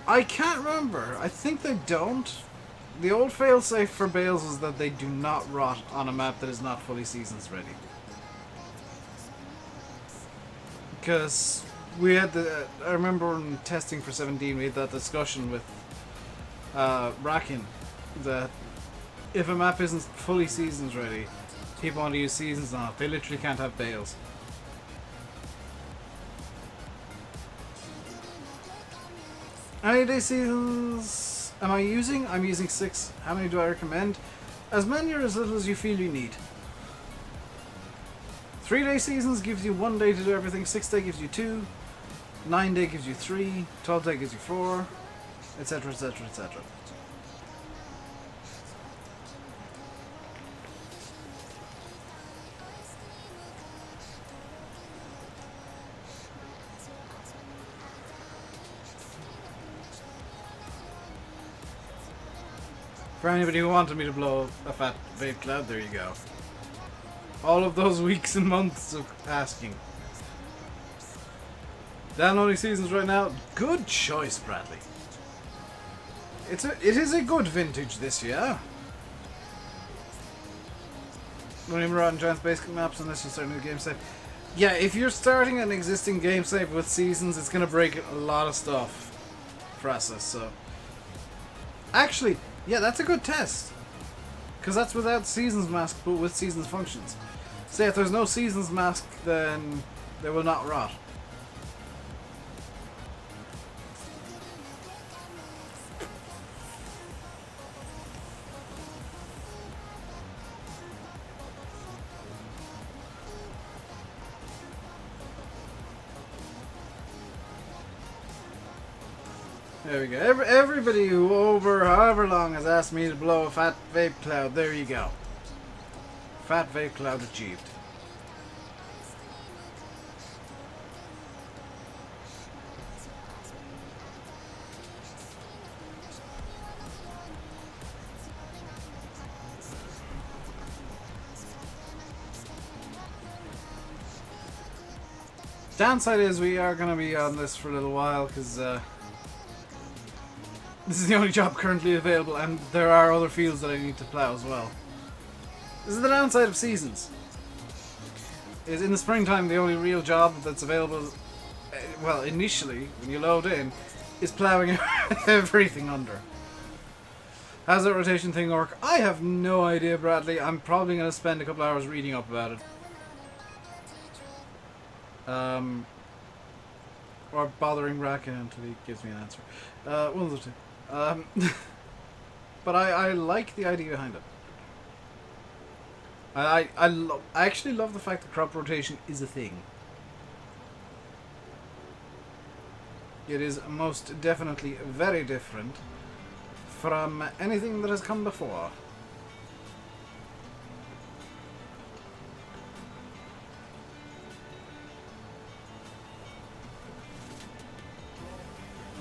I can't remember. I think they don't. The old failsafe for bales is that they do not rot on a map that is not fully seasons ready. Because we had I remember in testing for 17 we had that discussion with Rakin that if a map isn't fully seasons ready, people want to use seasons on it. They literally can't have bales. How many day seasons am I using? I'm using 6. How many do I recommend? As many or as little as you feel you need. 3-day seasons gives you 1 day to do everything. 6-day gives you 2. 9-day gives you 3. 12-day gives you 4. Etc, etc, etc. For anybody who wanted me to blow a fat vape cloud, there you go. All of those weeks and months of asking. Downloading seasons right now. Good choice, Bradley. It is a good vintage this year. Don't even run Giants basic maps unless you're starting a game save. Yeah, if you're starting an existing game save with seasons, it's gonna break a lot of stuff for us. So, actually, yeah, that's a good test. Because that's without seasons mask, but with seasons functions. Say if there's no seasons mask, then they will not rot. There we go. Everybody who over however long has asked me to blow a fat vape cloud, there you go. Fat vape cloud achieved. Downside is we are going to be on this for a little while because this is the only job currently available, and there are other fields that I need to plow as well. This is the downside of seasons. Is in the springtime the only real job that's available, well, initially when you load in, is plowing everything under. How's that rotation thing work? I have no idea, Bradley. I'm probably going to spend a couple hours reading up about it. Or bothering Racken until he gives me an answer. One of the two. But I like the idea behind it. I actually love the fact that crop rotation is a thing. It is most definitely very different from anything that has come before.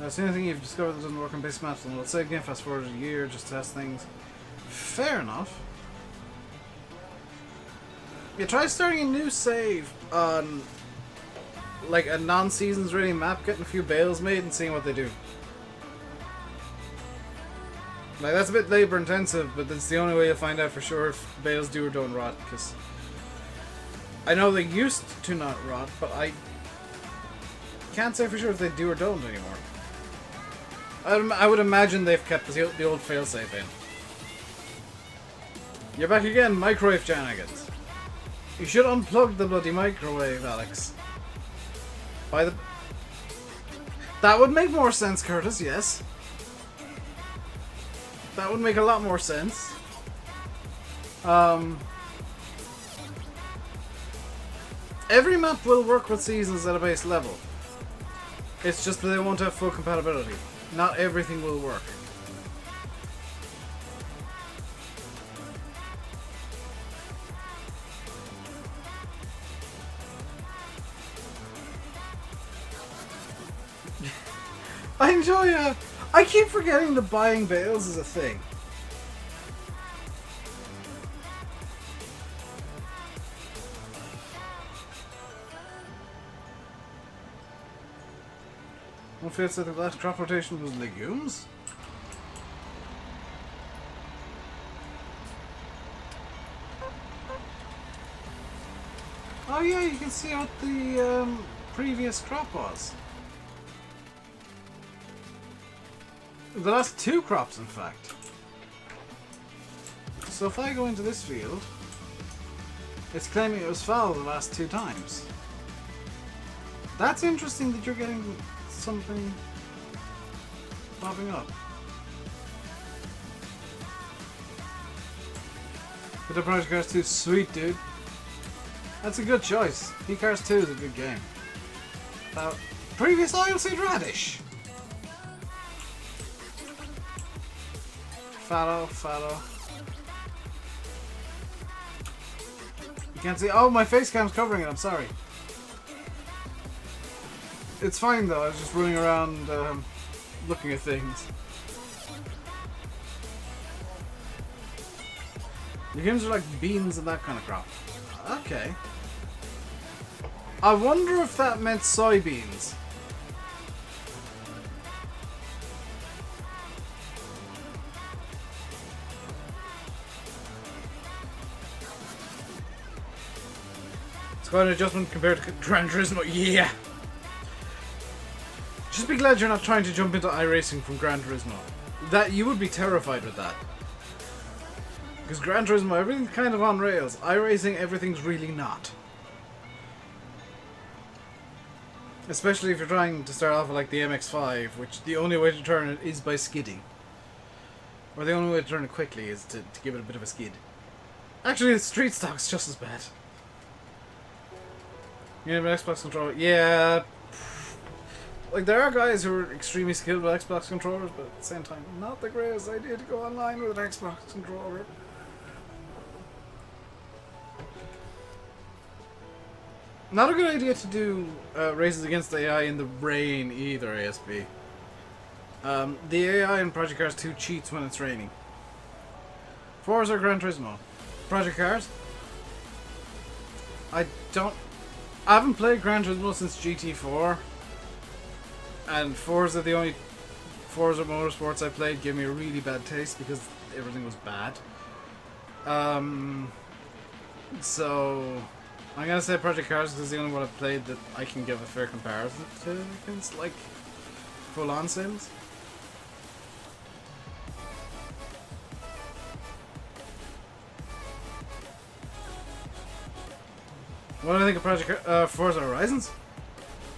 It's the only thing you've discovered that doesn't work on base maps, and we'll save game fast forward a year just to test things. Fair enough. Yeah, try starting a new save on like a non-seasons ready map, getting a few bales made and seeing what they do. Like, that's a bit labor intensive, but that's the only way you'll find out for sure if bales do or don't rot, because I know they used to not rot, but I can't say for sure if they do or don't anymore. I would imagine they've kept the old failsafe in. You're back again, microwave shenanigans. You should unplug the bloody microwave, Alex. That would make more sense, Curtis, yes. That would make a lot more sense. Every map will work with seasons at a base level. It's just that they won't have full compatibility. Not everything will work. I enjoy I keep forgetting that buying bales is a thing. One feels that the last crop rotation was legumes? Oh yeah, you can see what the previous crop was. The last two crops, in fact. So if I go into this field, it's claiming it was foul the last two times. That's interesting that you're getting something popping up. But the Project Cars 2 is sweet, dude. That's a good choice. P-Cars 2 is a good game. Previous oilseed radish. Fallow. You can't see. Oh, my face cam's covering it. I'm sorry. It's fine though. I was just running around looking at things. Legumes are like beans and that kind of crop. Okay. I wonder if that meant soybeans. quite an adjustment compared to Gran Turismo. Yeah! Just be glad you're not trying to jump into iRacing from Gran Turismo. That you would be terrified with that. Because Gran Turismo, everything's kind of on rails. iRacing, everything's really not. Especially if you're trying to start off with like the MX-5, which the only way to turn it is by skidding. Or the only way to turn it quickly is to give it a bit of a skid. Actually, the street stock's just as bad. You have an Xbox controller? Yeah. Like, there are guys who are extremely skilled with Xbox controllers, but at the same time, not the greatest idea to go online with an Xbox controller. Not a good idea to do races against AI in the rain either, ASB. The AI in Project Cars 2 cheats when it's raining. Forza or Gran Turismo? Project Cars? I haven't played Gran Turismo since GT4. And Forza, the only Forza Motorsports I played, gave me a really bad taste because everything was bad. So I'm gonna say Project Cars because it's the only one I've played that I can give a fair comparison to against, like, full-on sims. What do I think of Project Forza Horizons?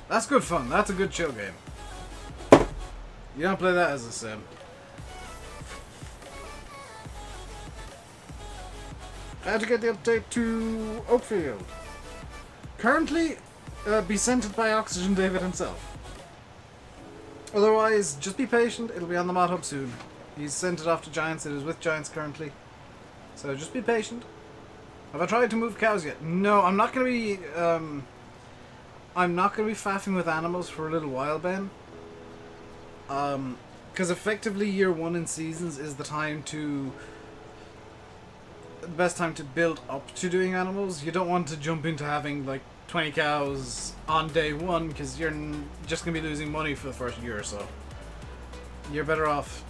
That's good fun. That's a good chill game. You don't play that as a sim. I had to get the update to Oakfield. Currently, be sent it by Oxygen David himself. Otherwise, just be patient. It'll be on the mod hub soon. He's sent it off to Giants. It is with Giants currently. So just be patient. Have I tried to move cows yet? No, I'm not gonna be. I'm not gonna be faffing with animals for a little while, Ben. Because effectively, year 1 in seasons is the best time to build up to doing animals. You don't want to jump into having like 20 cows on day 1 because you're just gonna be losing money for the first year or so. You're better off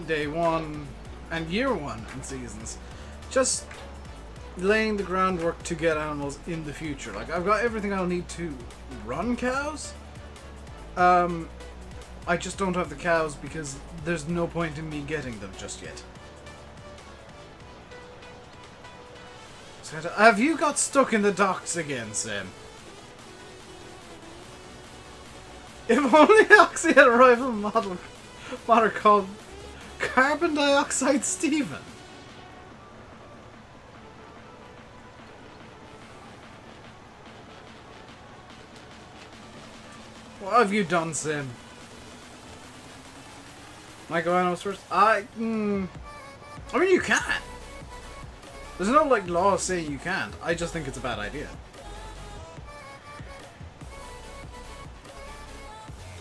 day 1 and year 1 in seasons. Just laying the groundwork to get animals in the future. Like, I've got everything I'll need to run cows. I just don't have the cows because there's no point in me getting them just yet. So have you got stuck in the docks again, Sim? If only Oxy had a rival modder called Carbon Dioxide Steven. What have you done, Sim? Michael Animals first? I mean, you can. There's no, like, law saying you can't. I just think it's a bad idea.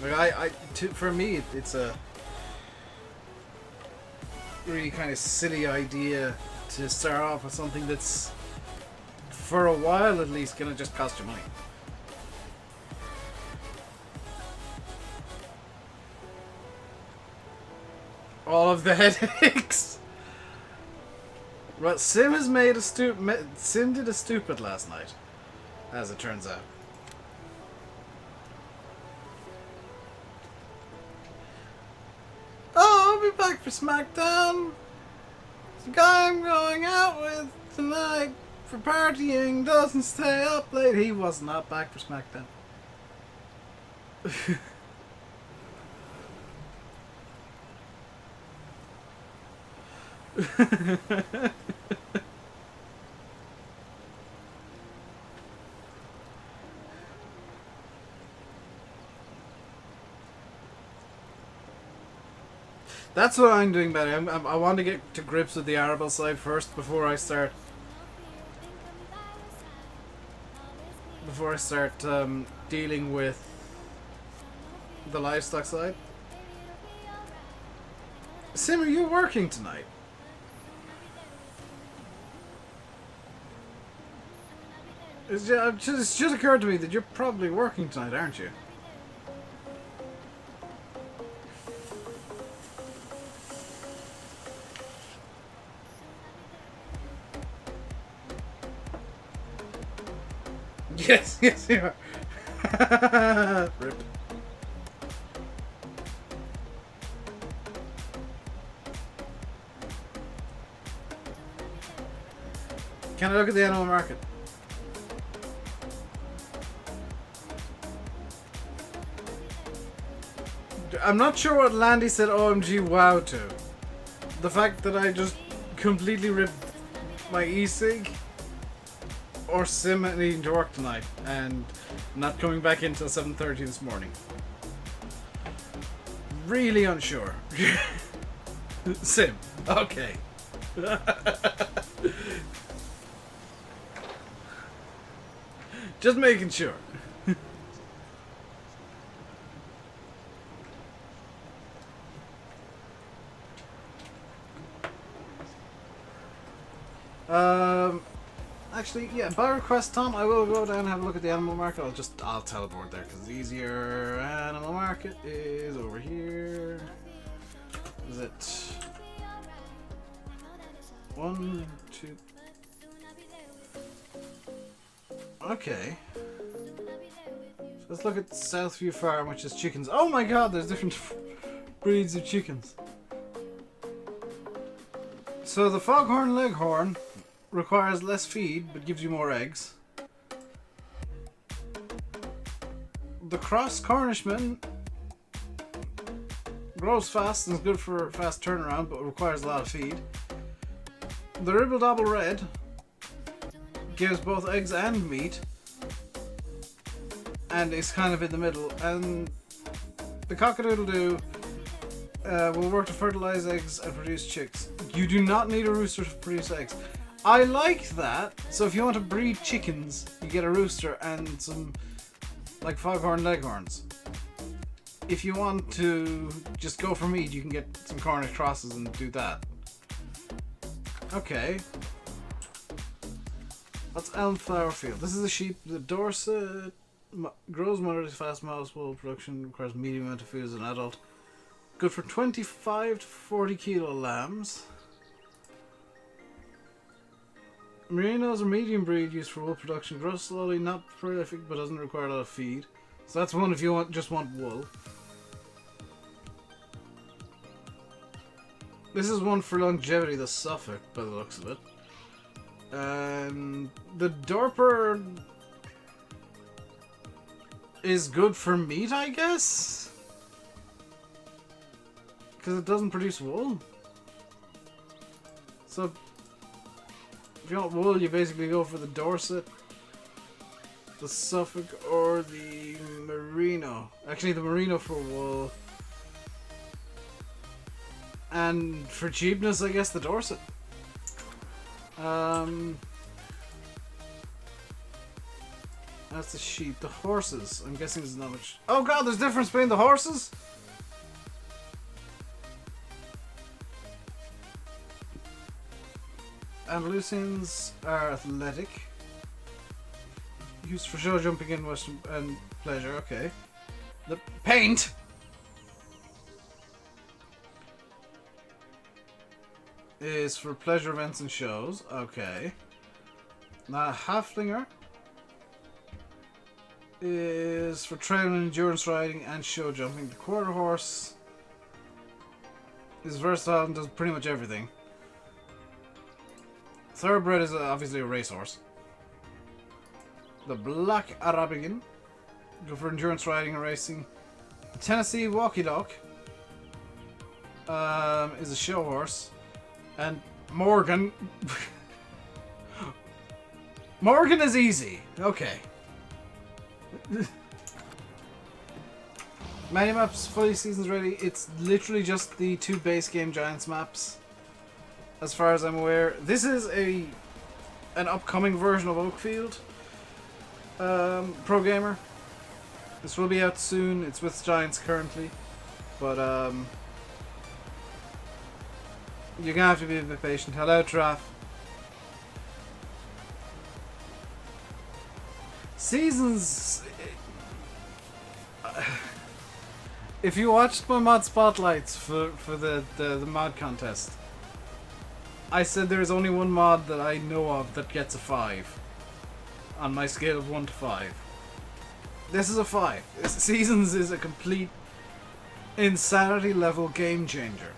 Like, for me, it's a really kind of silly idea to start off with something that's, for a while at least, gonna just cost you money. All of the headaches. Well, Sim has made Sim did a stupid last night, as it turns out. Oh, I'll be back for SmackDown. The guy I'm going out with tonight for partying doesn't stay up late. He was not back for SmackDown. That's what I'm doing, Betty. I want to get to grips with the arable side first before I start. Dealing with the livestock side. Sim, are you working tonight? It's just occurred to me that you're probably working tonight, aren't you? Yes, yes, you are. Rip. Can I look at the animal market? I'm not sure what Landy said OMG wow to. The fact that I just completely ripped my e-cig, or sim needing to work tonight and not coming back in until 7:30 this morning. Really unsure. Sim. Okay. Just making sure. Actually, yeah, by request, Tom, I will go down and have a look at the animal market. I'll teleport there because it's easier. Animal market is over here. Is it 1, 2? Okay. So let's look at Southview Farm, which is chickens. Oh my god, there's different breeds of chickens. So the Foghorn Leghorn requires less feed, but gives you more eggs. The Cross Cornishman grows fast and is good for fast turnaround, but requires a lot of feed. The Ribble Dobble Red gives both eggs and meat, and is kind of in the middle. And the Cockadoodle-Doo will work to fertilize eggs and produce chicks. You do not need a rooster to produce eggs. I like that. So if you want to breed chickens, you get a rooster and some like Foghorn Leghorns. If you want to just go for meat, you can get some Cornish crosses and do that. Okay. What's Elmflower Field? This is a sheep. The Dorset grows moderately fast mouse wool production, requires medium amount of food as an adult. Good for 25 to 40 kilo lambs. Merinos are medium breed used for wool production. Grows slowly, not prolific, but doesn't require a lot of feed. So that's one if you just want wool. This is one for longevity, the Suffolk, by the looks of it. The Dorper is good for meat, I guess? Because it doesn't produce wool. So if you want wool, you basically go for the Dorset, the Suffolk, or the Merino. Actually, the Merino for wool. And for cheapness, I guess the Dorset. That's the sheep. The horses. I'm guessing there's not much. Oh god, there's a difference between the horses? Andalusians are athletic. Used for show jumping in Western and pleasure, okay. The paint! Is for pleasure events and shows, okay. Now, Halflinger is for trail and endurance riding and show jumping. The quarter horse is versatile and does pretty much everything. Thoroughbred is obviously a racehorse. The Black Arabian, go for endurance riding and racing. The Tennessee Walkie Dog is a show horse. And Morgan. Morgan is easy. Okay. Many maps, fully seasons ready. It's literally just the 2 base game Giants maps. As far as I'm aware. This is an upcoming version of Oakfield Pro Gamer. This will be out soon. It's with Giants currently. But you're gonna have to be a bit patient. Hello, Traff. Seasons. If you watched my mod spotlights for the mod contest, I said there is only one mod that I know of that gets a 5. on my scale of 1 to 5. This is a 5. Seasons is a complete insanity level game changer.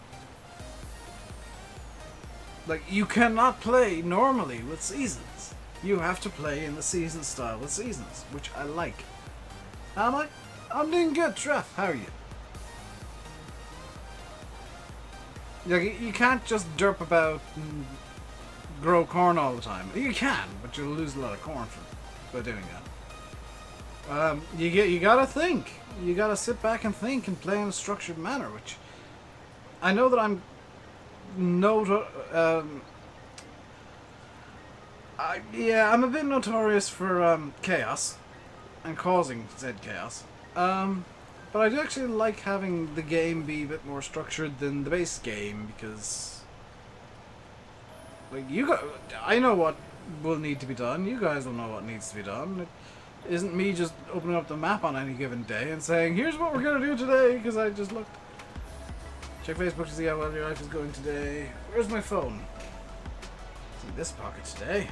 Like, you cannot play normally with seasons. You have to play in the season style with seasons, which I like. Am I? I'm doing good, Treff. How are you? Like, you can't just derp about and grow corn all the time. You can, but you'll lose a lot of corn by doing that. You gotta think. You gotta sit back and think and play in a structured manner, which I know that I'm I'm a bit notorious for chaos and causing said chaos. But I do actually like having the game be a bit more structured than the base game, because like I know what will need to be done. You guys will know what needs to be done. It isn't me just opening up the map on any given day and saying, "Here's what we're gonna do today," because I just looked. Check Facebook to see how well your life is going today. Where's my phone? It's in this pocket today.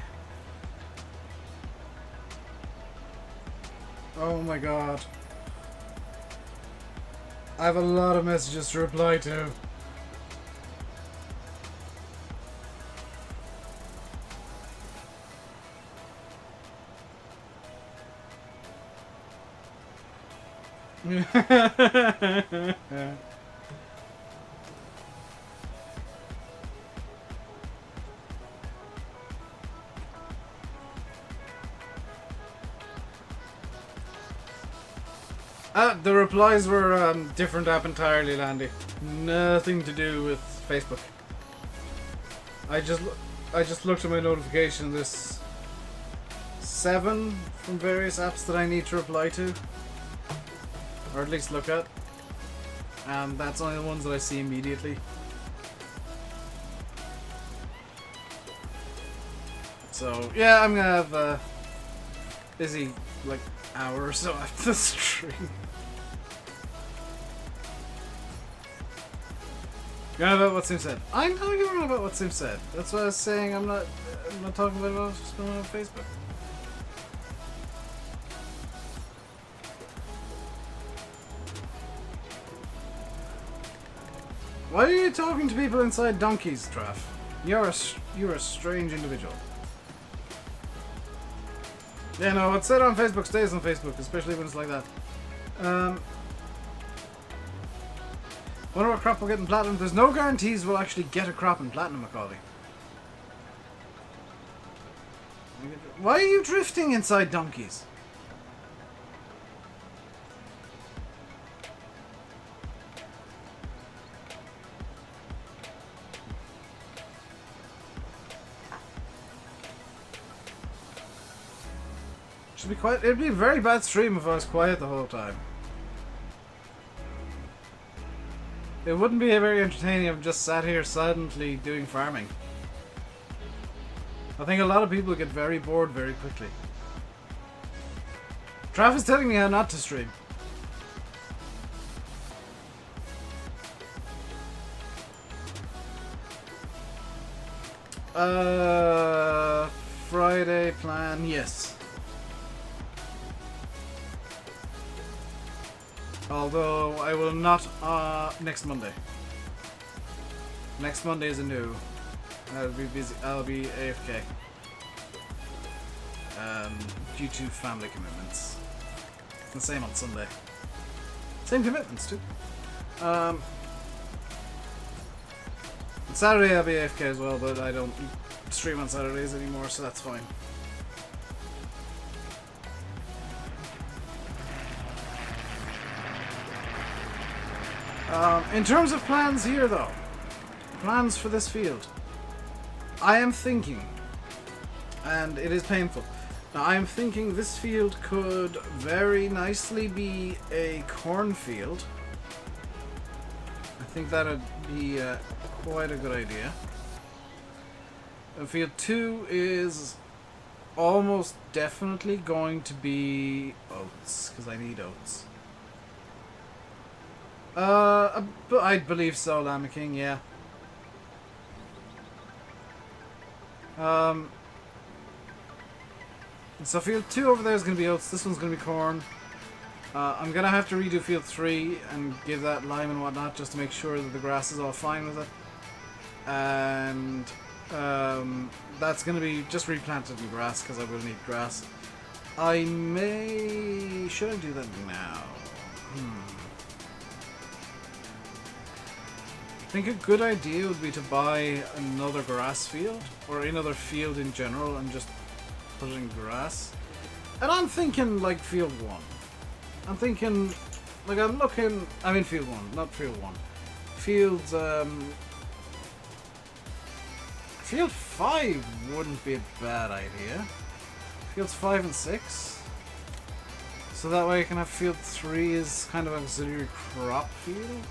Oh my god. I have a lot of messages to reply to. The replies were different app entirely, Landy. Nothing to do with Facebook. I just looked at my notification. There's 7 from various apps that I need to reply to, or at least look at, and that's only the ones that I see immediately. So yeah, I'm gonna have a busy like hour or so after the stream. You're on about what Sim said. I know you're on about what Sim said. That's what I was saying. I'm not talking about what's going on Facebook. Why are you talking to people inside donkeys, Traff? You're a strange individual. Yeah, no, what's said on Facebook stays on Facebook, especially when it's like that. Wonder what crop we'll get in Platinum. There's no guarantees we'll actually get a crop in Platinum, Macaulay. Why are you drifting inside donkeys? Should be quiet. It'd be a very bad stream if I was quiet the whole time. It wouldn't be very entertaining if I just sat here silently doing farming. I think a lot of people get very bored very quickly. Traff is telling me how not to stream. Friday plan, yes. Although I will not next Monday. Next Monday is a no. I'll be busy. I'll be AFK. Due to family commitments. The same on Sunday. Same commitments too. On Saturday I'll be AFK as well, but I don't stream on Saturdays anymore, so that's fine. In terms of plans here, though, plans for this field, I am thinking, and it is painful, now I am thinking this field could very nicely be a cornfield. I think that would be quite a good idea. And field 2 is almost definitely going to be oats, because I need oats. But I believe so, Llama King, yeah. So field 2 over there is going to be oats. This one's going to be corn. I'm going to have to redo field 3 and give that lime and whatnot just to make sure that the grass is all fine with it. And that's going to be just replanted in grass because I will need grass. I may... Should I do that now? I think a good idea would be to buy another grass field, or another field in general, and just put it in grass. And I'm thinking like field 1. I'm thinking, like I'm looking, I'm in field 1, not field 1. Fields, field 5 wouldn't be a bad idea. Fields 5 and 6. So that way I can have field 3 as kind of an auxiliary crop field.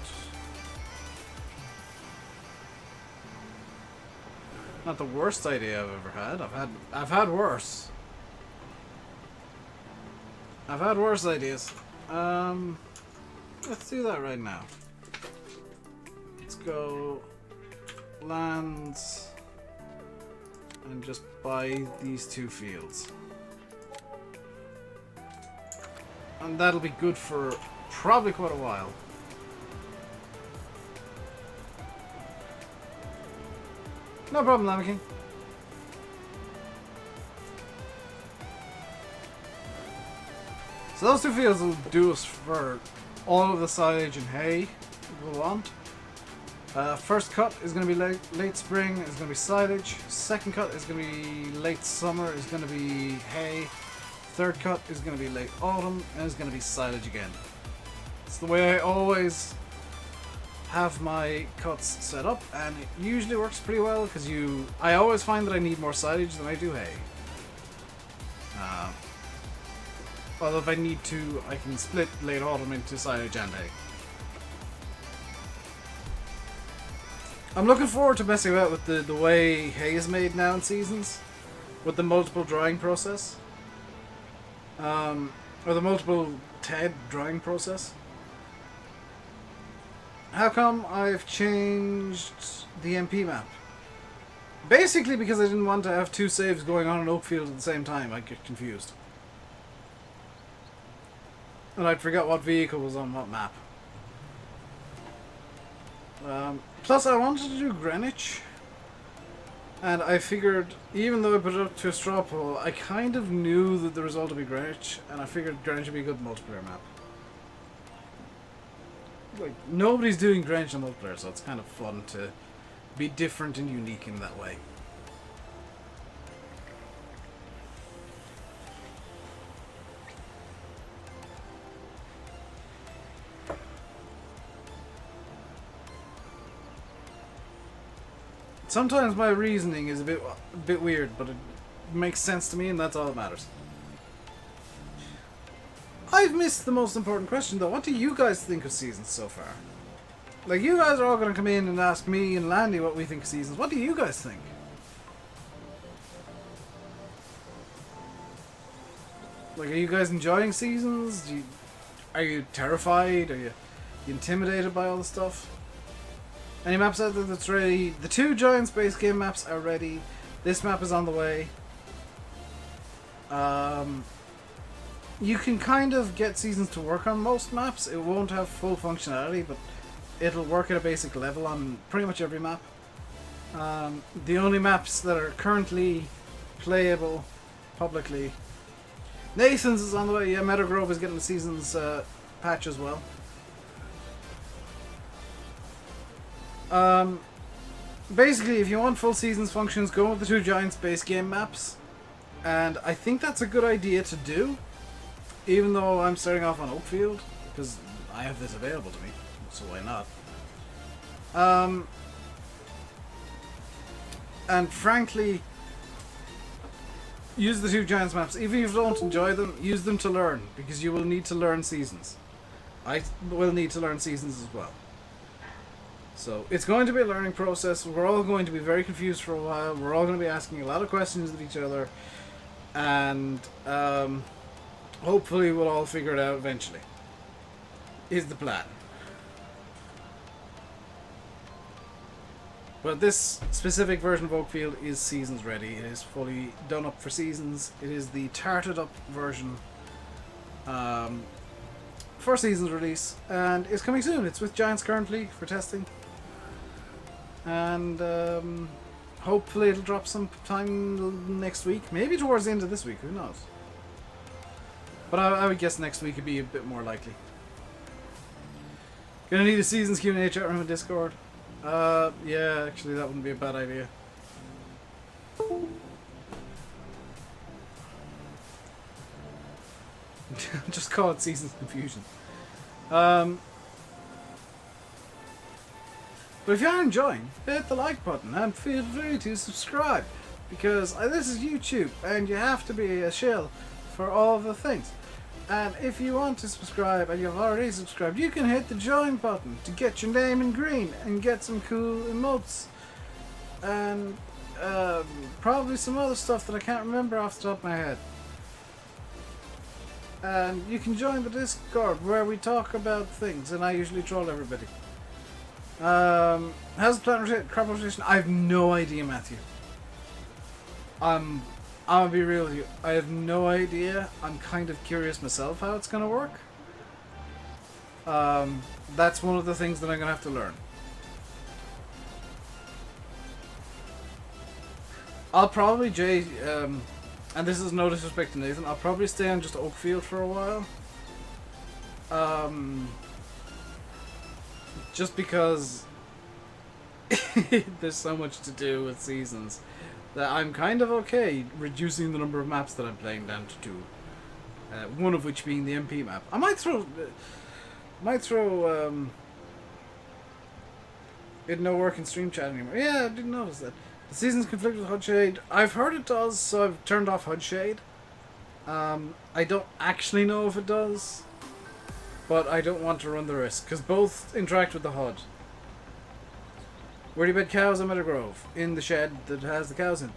Not the worst idea I've ever had. I've had worse. I've had worse ideas. Let's do that right now. Let's go lands and just buy these 2 fields. And that'll be good for probably quite a while. No problem, Lammy King. So those 2 fields will do us for all of the silage and hay we'll want. First cut is going to be late spring, is going to be silage. Second cut is going to be late summer, is going to be hay. Third cut is going to be late autumn, and is going to be silage again. It's the way I always have my cuts set up, and it usually works pretty well because I always find that I need more silage than I do hay. Although if I need to, I can split late autumn into silage and hay. I'm looking forward to messing about with the way hay is made now in seasons, with the multiple drying process, or the multiple TED drying process. How come I've changed the MP map? Basically because I didn't want to have 2 saves going on in Oakfield at the same time. I'd get confused. And I'd forget what vehicle was on what map. Plus I wanted to do Greenwich. And I figured, even though I put it up to a straw poll, I kind of knew that the result would be Greenwich. And I figured Greenwich would be a good multiplayer map. Like, nobody's doing Greenwich on multiplayer, so it's kind of fun to be different and unique in that way. Sometimes my reasoning is a bit weird, but it makes sense to me, and that's all that matters. I've missed the most important question though. What do you guys think of seasons so far? Like, you guys are all going to come in and ask me and Landy what we think of seasons. What do you guys think? Like, are you guys enjoying seasons? Are you terrified? Are you intimidated by all the stuff? Any maps out there that's ready? The 2 giant space game maps are ready. This map is on the way. You can kind of get seasons to work on most maps. It won't have full functionality, but it'll work at a basic level on pretty much every map. The only maps that are currently playable publicly... Nathan's is on the way. Yeah, Meadowgrove is getting the seasons patch as well. Basically, if you want full seasons functions, go with the 2 giant space game maps. And I think that's a good idea to do. Even though I'm starting off on Oakfield, because I have this available to me, so why not? And frankly, use the 2 giants maps. Even if you don't enjoy them, use them to learn, because you will need to learn seasons. I will need to learn seasons as well. So it's going to be a learning process. We're all going to be very confused for a while. We're all going to be asking a lot of questions of each other, and hopefully we'll all figure it out eventually. Is the plan. But this specific version of Oakfield is seasons ready. It is fully done up for seasons. It is the tarted up version for seasons release, and it's coming soon. It's with Giants currently for testing, and hopefully it'll drop some time next week, maybe towards the end of this week, who knows. But I would guess next week would be a bit more likely. Gonna need a seasons Q&A chat room in Discord. Yeah, actually that wouldn't be a bad idea. Just call it Seasons Confusion. But if you are enjoying, hit the like button and feel free to subscribe, because this is YouTube and you have to be a shill for all the things. And if you want to subscribe and you've already subscribed, you can hit the join button to get your name in green and get some cool emotes and probably some other stuff that I can't remember off the top of my head. And you can join the Discord where we talk about things, and I usually troll everybody. How's the plant crop rotation? I have no idea, Matthew. I'll be real with you. I have no idea. I'm kind of curious myself how it's gonna work. That's one of the things that I'm gonna have to learn. I'll probably, Jay, and this is no disrespect to Nathan, I'll probably stay on just Oakfield for a while. Just because there's so much to do with seasons that I'm kind of okay reducing the number of maps that I'm playing down to 2. One of which being the MP map. I might throw it no work in stream chat anymore. Yeah, I didn't notice that. The seasons conflict with HUD shade. I've heard it does, so I've turned off HUD shade. I don't actually know if it does, but I don't want to run the risk because both interact with the HUD. Where do you bed cows in Meadowgrove? In the shed that has the cows in.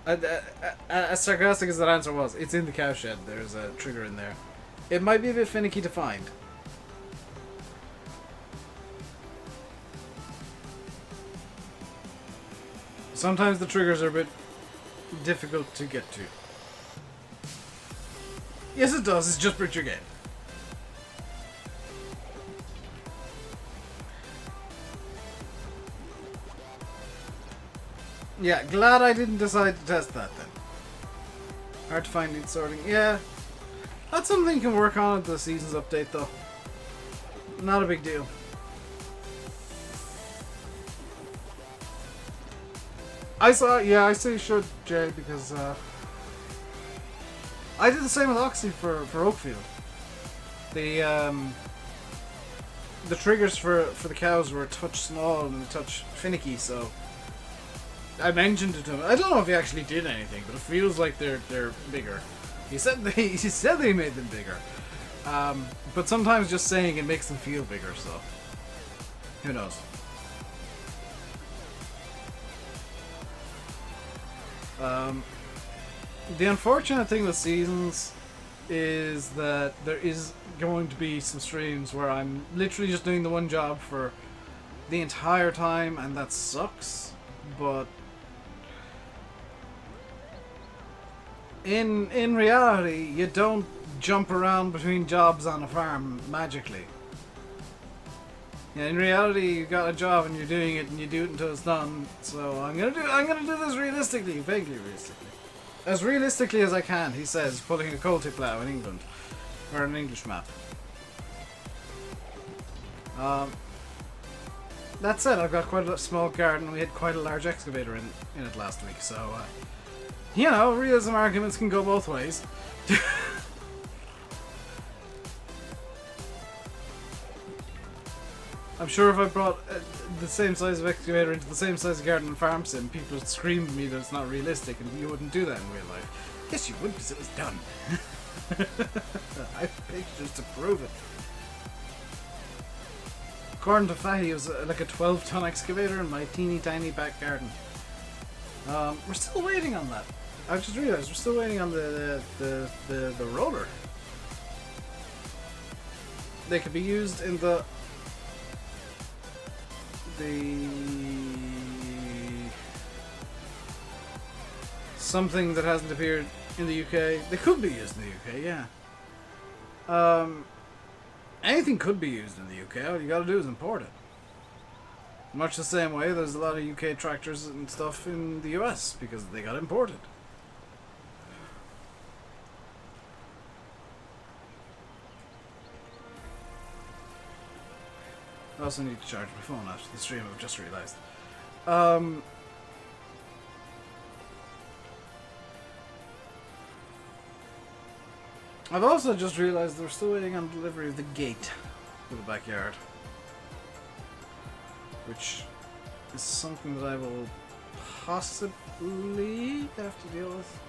As sarcastic as that answer was, it's in the cow shed. There's a trigger in there. It might be a bit finicky to find. Sometimes the triggers are a bit difficult to get to. Yes, it does. It's just bricked your game. Yeah, glad I didn't decide to test that then. Hard to find lead sorting. Yeah, that's something you can work on at the seasons update though. Not a big deal. I say you should, Jay, because I did the same with Oxy for Oakfield. The triggers for the cows were a touch small and a touch finicky, so I mentioned it to him. I don't know if he actually did anything, but it feels like they're bigger. He said they made them bigger, but sometimes just saying it makes them feel bigger. So who knows? The unfortunate thing with seasons is that there is going to be some streams where I'm literally just doing the one job for the entire time, and that sucks. But in reality, you don't jump around between jobs on a farm magically. Yeah, in reality, you got a job and you're doing it, and you do it until it's done. So I'm gonna do this realistically, vaguely realistically, as realistically as I can. He says, pulling a coal tip plough in England, or an English map. That said, I've got quite a small garden. We had quite a large excavator in it last week, so you know, realism arguments can go both ways. I'm sure if I brought the same size of excavator into the same size of garden and farm sim, people would scream at me that it's not realistic, and you wouldn't do that in real life. Yes, you would, because it was done. I have pictures to prove it. According to Fahy, it was like a 12-ton excavator in my teeny tiny back garden. We're still waiting on that. I just realised we're still waiting on the roller. They could be used in the the something that hasn't appeared in the UK. They could be used in the UK, yeah. Anything could be used in the UK. All you gotta do is import it. Much the same way there's a lot of UK tractors and stuff in the US because they got imported. I also need to charge my phone after the stream, I've just realised. I've also just realised they're still waiting on delivery of the gate for the backyard. Which is something that I will possibly have to deal with.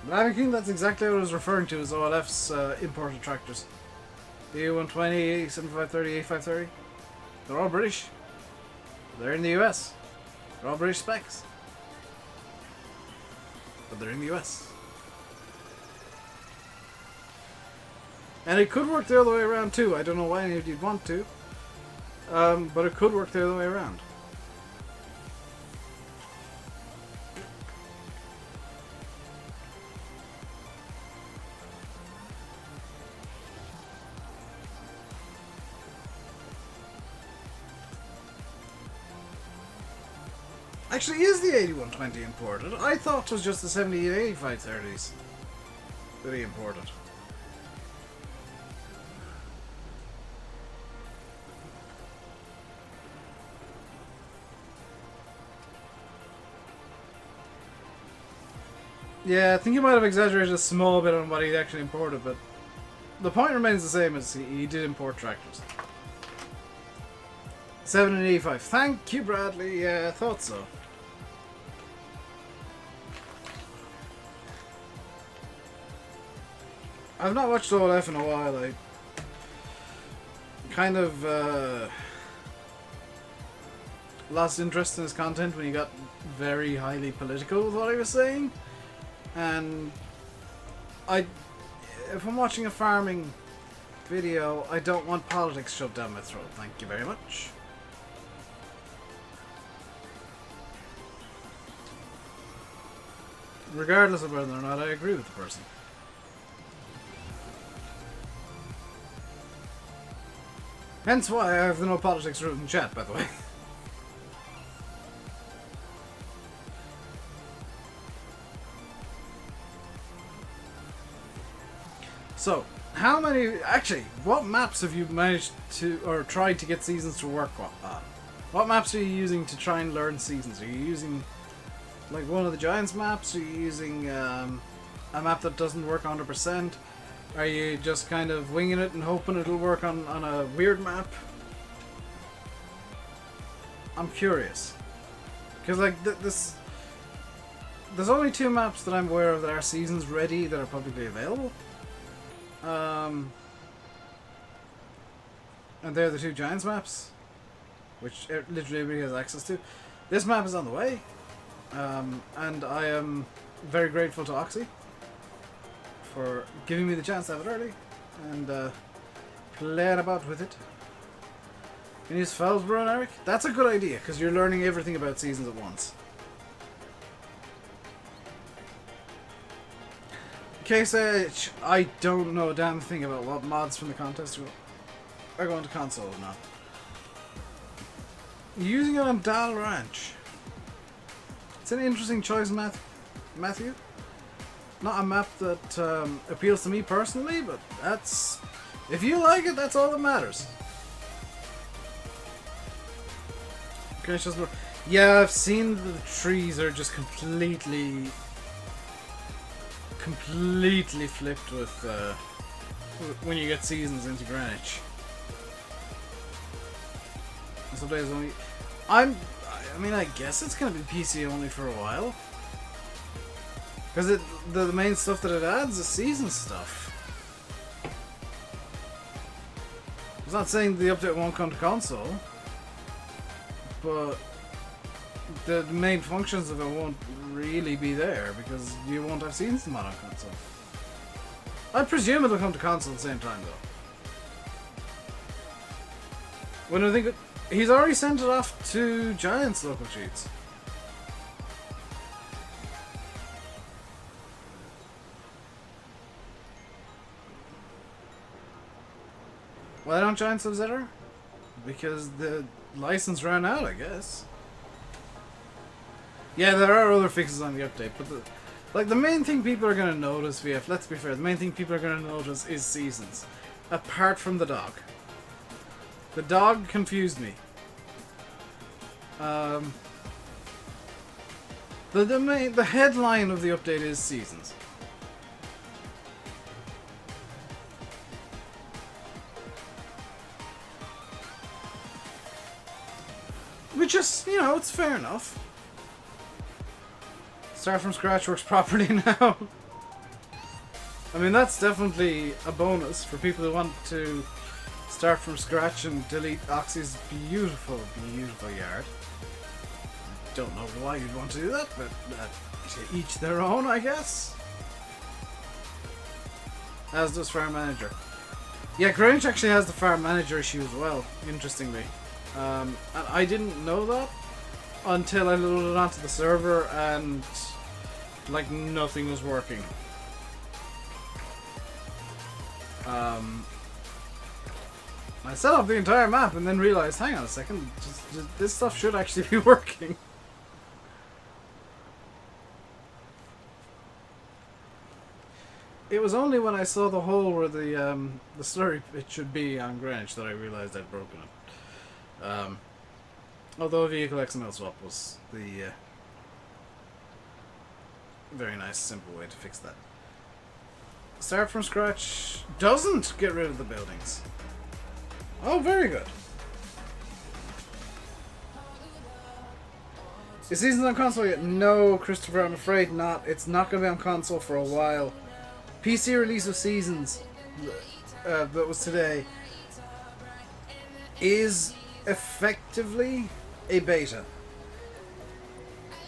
But I think that's exactly what I was referring to as OLF's imported tractors. The A120, A7530, A530. They're all British. They're in the US. They're all British specs. But they're in the US. And it could work the other way around too. I don't know why any of you'd want to. But it could work the other way around. Actually, is the 8120 imported? I thought it was just the 70 and 8530s that he imported. Yeah, I think he might have exaggerated a small bit on what he actually imported, but the point remains the same as he did import tractors. 7 and 85. Thank you, Bradley. Yeah, I thought so. I've not watched OLF in a while. I kind of lost interest in his content when he got very highly political with what he was saying. And if I'm watching a farming video, I don't want politics shoved down my throat. Thank you very much. Regardless of whether or not I agree with the person. Hence why I have the no politics route in chat, by the way. So, how many... Actually, what maps have you managed to... or tried to get seasons to work on? What maps are you using to try and learn seasons? Are you using, like, one of the Giants maps? Are you using a map that doesn't work 100%? Are you just kind of winging it and hoping it'll work on a weird map? I'm curious. Because, like, there's only 2 maps that I'm aware of that are seasons ready that are publicly available. And they're the 2 Giants maps, which literally everybody has access to. This map is on the way, and I am very grateful to Oxy for giving me the chance to have it early and playing about with it. Can you use Felsborough and Eric? That's a good idea, because you're learning everything about seasons at once. Case Edge, I don't know a damn thing about what mods from the contest are going to console or not. Using it on Dal Ranch. It's an interesting choice, Matthew. Not a map that appeals to me personally, but that's... if you like it, that's all that matters. Okay, it's just... yeah, I've seen the trees are just completely flipped with when you get seasons into Greenwich. Some days only. I mean, I guess it's gonna be PC only for a while, because the main stuff that it adds is season stuff. It's not saying the update won't come to console, but the main functions of it won't really be there because you won't have seasons mod on console. I presume it'll come to console at the same time though. When I think he's already sent it off to Giants local cheats. Why don't Giants have Zitter? Because the license ran out, I guess. Yeah, there are other fixes on the update, but the main thing people are going to notice, VF, let's be fair, the main thing people are going to notice is seasons. Apart from the dog. The dog confused me. The headline of the update is seasons. Which is, you know, it's fair enough. Start from scratch works properly now. I mean, that's definitely a bonus for people who want to start from scratch and delete Oxy's beautiful, beautiful yard. I don't know why you'd want to do that, but to each their own, I guess. As does Farm Manager. Yeah, Grange actually has the Farm Manager issue as well, interestingly. And I didn't know that until I loaded it onto the server and like nothing was working. I set up the entire map and then realized, hang on a second, just this stuff should actually be working. It was only when I saw the hole where the slurry pit should be on Greenwich that I realized I'd broken it. Although vehicle XML swap was the very nice, simple way to fix that. Start from scratch doesn't get rid of the buildings. Oh, very good. Is seasons on console yet? No, Christopher, I'm afraid not. It's not going to be on console for a while. PC release of Seasons, that was today, is effectively a beta.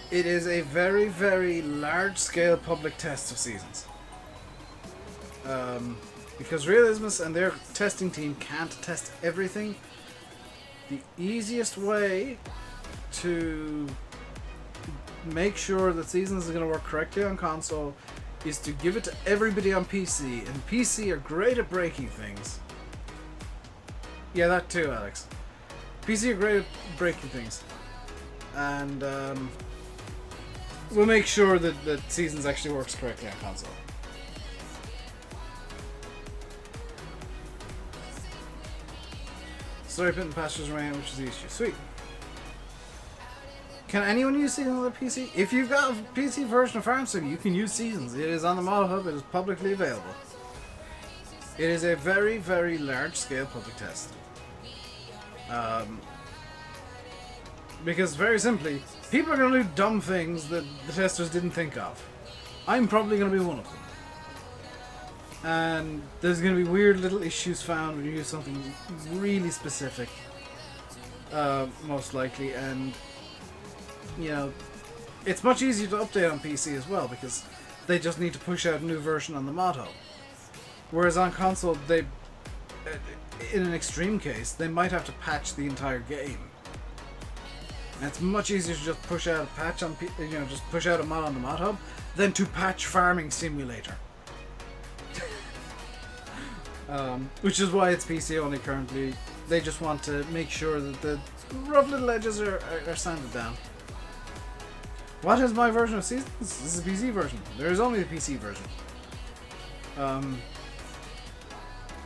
It is a very, very large-scale public test of Seasons. Because Realismus and their testing team can't test everything, the easiest way to make sure that Seasons is going to work correctly on console is to give it to everybody on PC, and PC are great at breaking things. Yeah, that too, Alex. PC are great at breaking things, and we'll make sure that Seasons actually works correctly on console. Story pit and pastures rain, which is the issue. Sweet. Can anyone use Seasons on the PC? If you've got a PC version of Farm Sim, you can use Seasons. It is on the Model Hub. It is publicly available. It is a very, very large-scale public test. Because, very simply, people are going to do dumb things that the testers didn't think of. I'm probably going to be one of them. And there's going to be weird little issues found when you use something really specific. Most likely, and you know, it's much easier to update on PC as well because they just need to push out a new version on the Mod Hub. Whereas on console, they, in an extreme case, they might have to patch the entire game. And it's much easier to just push out a patch on, just push out a mod on the Mod Hub than to patch Farming Simulator. Which is why it's PC only currently. They just want to make sure that the rough little edges are sanded down. What is my version of Seasons? This is a PC version. There is only the PC version.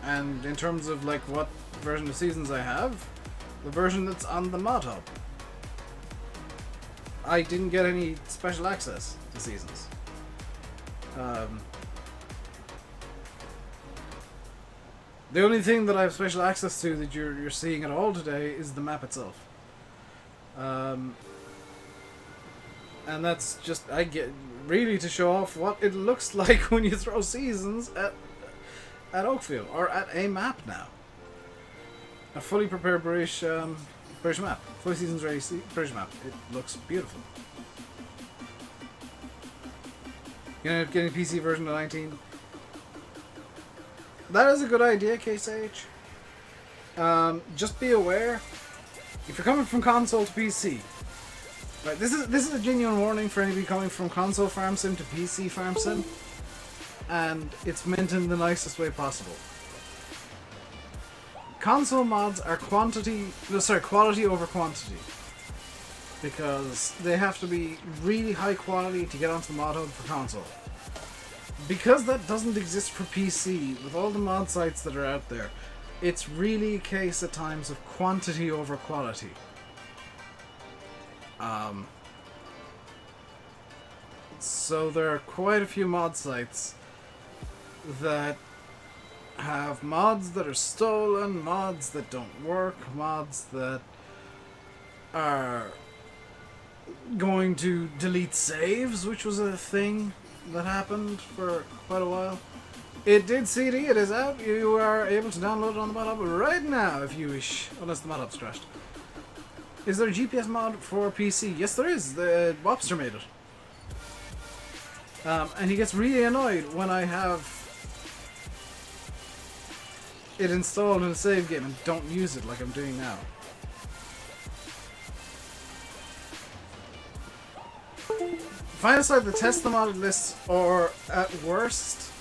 And in terms of like what version of Seasons I have, the version that's on the Mod Hub. I didn't get any special access to Seasons. The only thing that I have special access to that you're seeing at all today is the map itself. And that's just, I get really to show off what it looks like when you throw Seasons at Oakfield, or at a map now. A fully prepared British map. Fully Seasons ready British map. It looks beautiful. You know, getting a PC version of 19. That is a good idea, Case H. Just be aware, if you're coming from console to PC, right? This is a genuine warning for anybody coming from console farm sim to PC farm sim, and it's meant in the nicest way possible. Console mods are quality over quantity, because they have to be really high quality to get onto the mod hub for console. Because that doesn't exist for PC, with all the mod sites that are out there, it's really a case at times of quantity over quality. So there are quite a few mod sites that have mods that are stolen, mods that don't work, mods that are going to delete saves, which was a thing that happened for quite a while. It did CD, it is out, you are able to download it on the mod hub right now if you wish, unless the mod hub's crashed. Is there a GPS mod for PC? Yes there is, the Wobster made it. And he gets really annoyed when I have it installed in a save game and don't use it like I'm doing now. Find a site that tests the modded list, or at worst,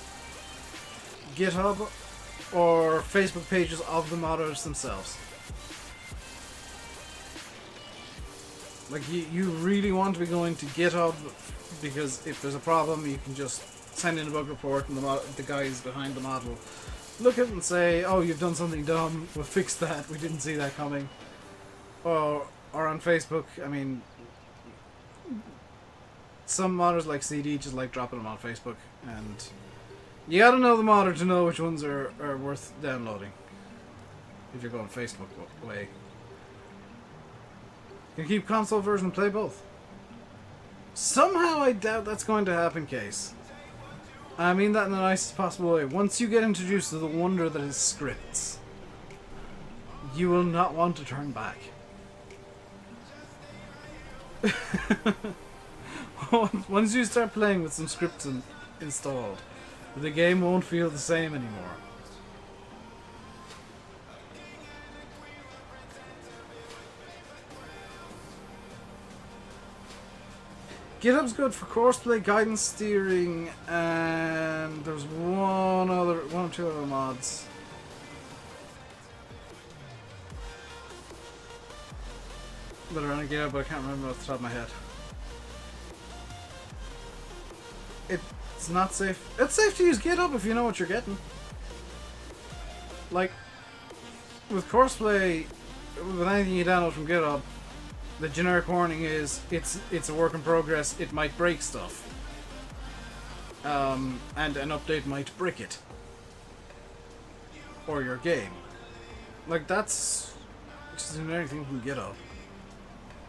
GitHub or Facebook pages of the modders themselves. Like, you really want to be going to GitHub, because if there's a problem, you can just send in a bug report and the guys behind the mod will look at it and say, oh, you've done something dumb, we'll fix that, we didn't see that coming. Or on Facebook, I mean, some modders like CD just like dropping them on Facebook, and you gotta know the modder to know which ones are worth downloading. If you're going Facebook way. You can keep console version and play both. Somehow I doubt that's going to happen, Case. I mean that in the nicest possible way. Once you get introduced to the wonder that is scripts, you will not want to turn back. Once you start playing with some scripts installed, the game won't feel the same anymore. GitHub's good for courseplay, guidance, steering, and there's one or two other mods. That are on GitHub, but I can't remember off the top of my head. It's not safe. It's safe to use GitHub if you know what you're getting. Like, with courseplay, with anything you download from GitHub, the generic warning is it's a work in progress, it might break stuff. And an update might brick it. Or your game. Like, that's just in anything from GitHub.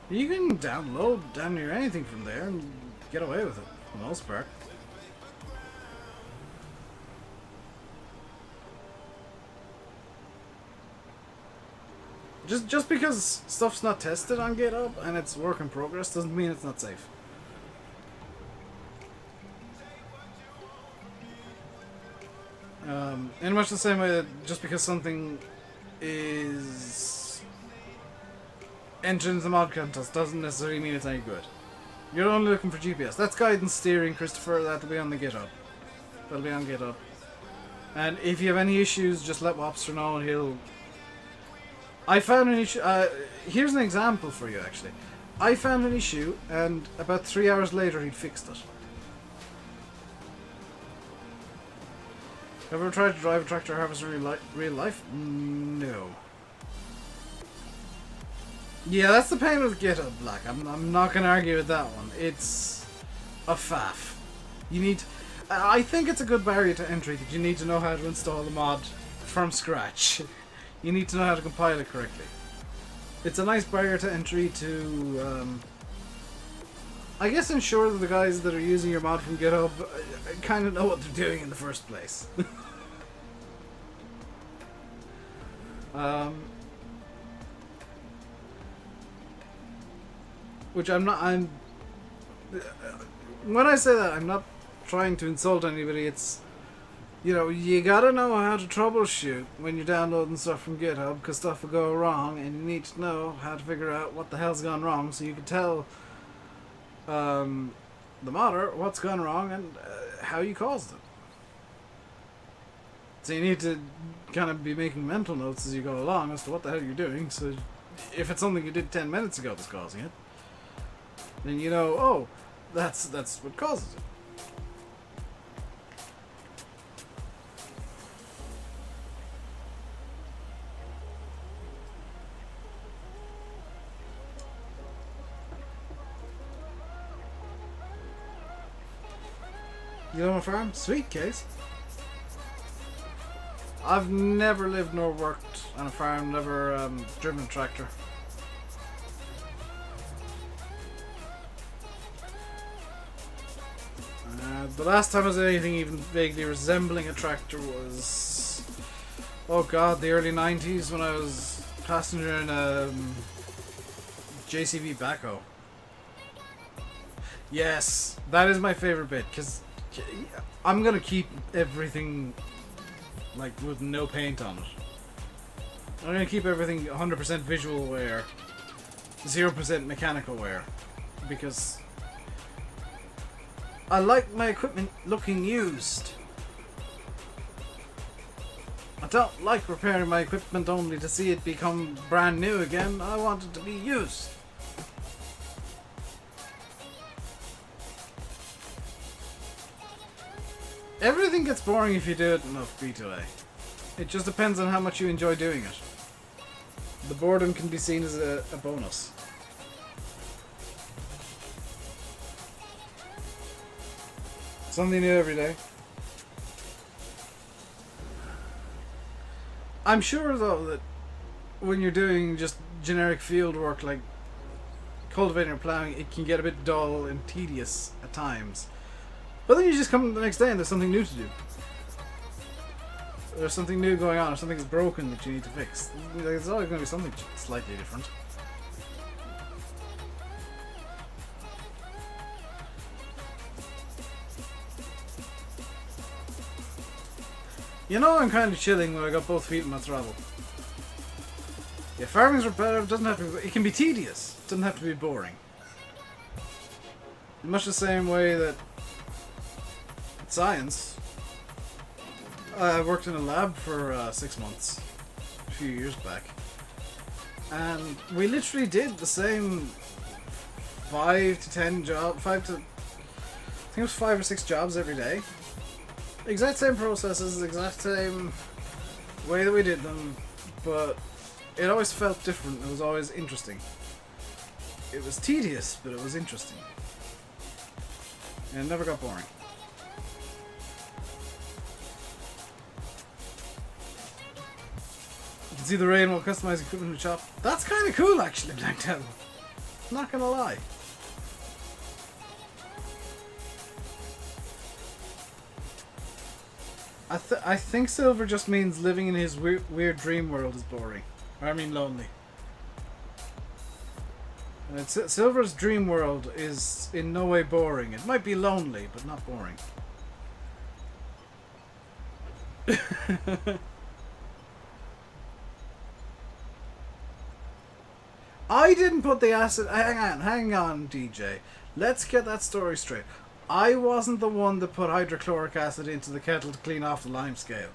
You can download damn near anything from there and get away with it, for the most part. Just because stuff's not tested on GitHub and it's work in progress doesn't mean it's not safe. In much the same way that just because something is entered into the mod contest doesn't necessarily mean it's any good. You're only looking for GPS. That's guidance, steering, Christopher. That'll be on the GitHub. That'll be on GitHub. And if you have any issues, just let Wobster know and he'll... I found an issue... here's an example for you, actually. I found an issue, and about 3 hours later he'd fixed it. Have you ever tried to drive a tractor harvester in real life? No. Yeah, that's the pain with GitHub, Black. I'm not going to argue with that one. It's a faff. You need... I think it's a good barrier to entry that you need to know how to install the mod from scratch. You need to know how to compile it correctly. It's a nice barrier to entry to, I guess, ensure that the guys that are using your mod from GitHub kind of know what they're doing in the first place. Which when I say that, I'm not trying to insult anybody. You know, you gotta know how to troubleshoot when you're downloading stuff from GitHub, because stuff will go wrong, and you need to know how to figure out what the hell's gone wrong so you can tell the modder what's gone wrong and how you caused it. So you need to kind of be making mental notes as you go along as to what the hell you're doing, so if it's something you did 10 minutes ago that's causing it, then you know, oh, that's what causes it. You own a farm? Sweet case. I've never lived nor worked on a farm, never driven a tractor. The last time I was anything even vaguely resembling a tractor was, oh god, the early 90s when I was passenger in a JCB backhoe. Yes, that is my favorite bit, because I'm gonna keep everything like with no paint on it. I'm gonna keep everything 100% visual wear, 0% mechanical wear, because I like my equipment looking used. I don't like repairing my equipment only to see it become brand new again. I want it to be used. Everything gets boring if you do it enough, B2A. It just depends on how much you enjoy doing it. The boredom can be seen as a bonus. Something new every day. I'm sure though that when you're doing just generic field work like cultivating or plowing, it can get a bit dull and tedious at times. But then you just come the next day and there's something new to do. There's something new going on, or something's broken that you need to fix. There's always going to be something slightly different. You know, I'm kind of chilling when I got both feet in my throttle. Yeah, farming's repetitive, doesn't have to. It can be tedious. It doesn't have to be boring. In much the same way that science. I worked in a lab for 6 months, a few years back, and we literally did the same 5 to 10 jobs, I think it was 5 or 6 jobs every day. Exact same processes, exact same way that we did them, but it always felt different. It was always interesting. It was tedious, but it was interesting. And it never got boring. You can see the rain while customizing equipment in the shop. That's kind of cool, actually, Black Devil. Not gonna lie. I think Silver just means living in his weird dream world is boring. Or I mean lonely. Silver's dream world is in no way boring. It might be lonely, but not boring. I didn't put the acid... Hang on, DJ. Let's get that story straight. I wasn't the one that put hydrochloric acid into the kettle to clean off the lime scale.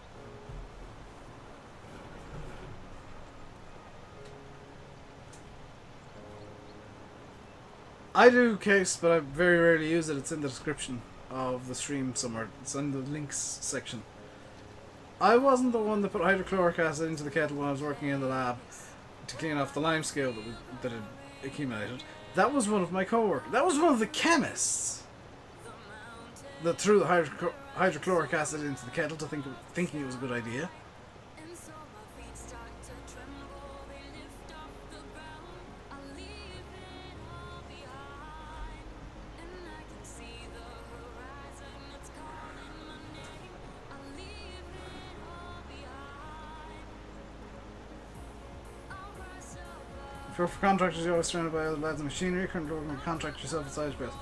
I do case, but I very rarely use it. It's in the description of the stream somewhere. It's in the links section. I wasn't the one that put hydrochloric acid into the kettle when I was working in the lab to clean off the lime scale that had accumulated. That was one of my co-workers. That was one of the chemists that threw the hydrochloric acid into the kettle thinking it was a good idea. If you're for contractors, you're always surrounded by other lads and machinery. Currently working with contractors yourself besides best.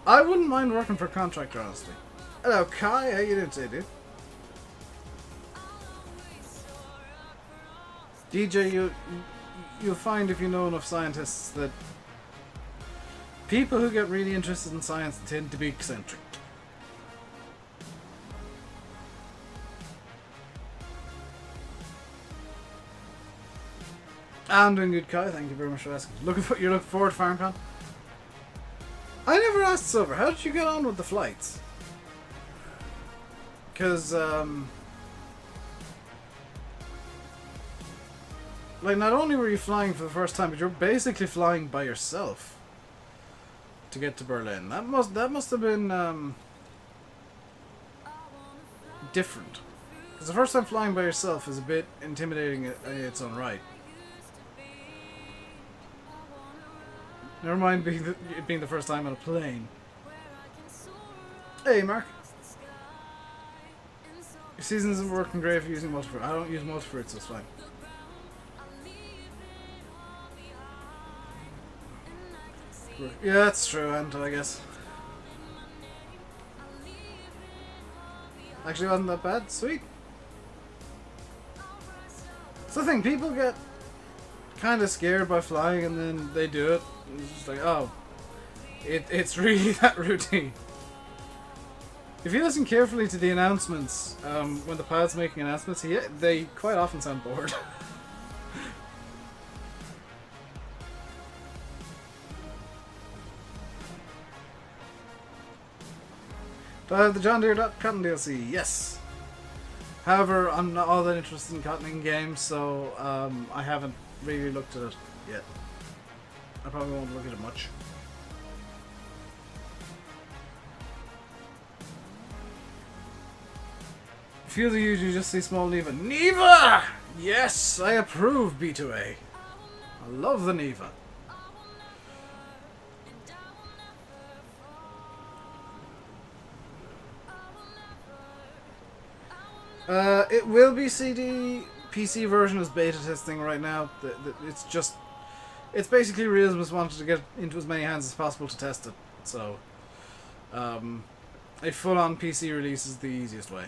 I wouldn't mind working for a contractor, honestly. Hello, Kai. How you doing today, dude? DJ, you'll find if you know enough scientists that people who get really interested in science tend to be eccentric. I'm doing good, Kai. Thank you very much for asking. You're looking forward to FarmCon? I never asked Silver. How did you get on with the flights? Because like, not only were you flying for the first time, but you're basically flying by yourself to get to Berlin. That must have been different. Because the first time flying by yourself is a bit intimidating in its own right. Never mind it being the first time on a plane. Hey, Mark. Your season isn't working great if you're using multifruit. I don't use multifruit, so it's fine. Yeah, that's true, Anto, I guess. Actually wasn't that bad. Sweet. It's the thing, people get kind of scared by flying and then they do it. And it's just like, oh, it's really that routine. If you listen carefully to the announcements, when the pilot's making announcements, they quite often sound bored. Do I have the John Deere Cotton DLC? Yes. However, I'm not all that interested in cottoning games, so I haven't really looked at it yet. I probably won't look at it much. Few of you just see small Neva. Neva! Yes, I approve, B2A. I love the Neva. It will be CD. PC version is beta testing right now. It's basically Realismus wanted to get into as many hands as possible to test it. So, a full-on PC release is the easiest way.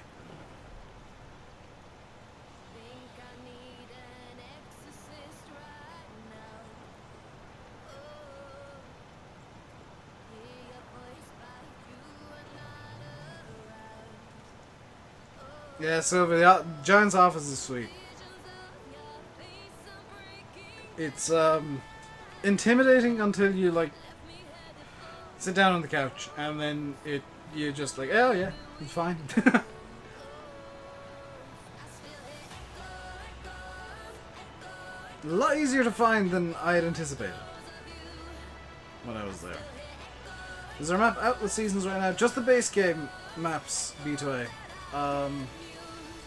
Yeah, Sylvia, the Giant's office is sweet. It's intimidating until you like sit down on the couch and then you're just like, oh yeah, it's fine. A lot easier to find than I had anticipated when I was there. Is there a map out with seasons right now? Just the base game maps, B2A.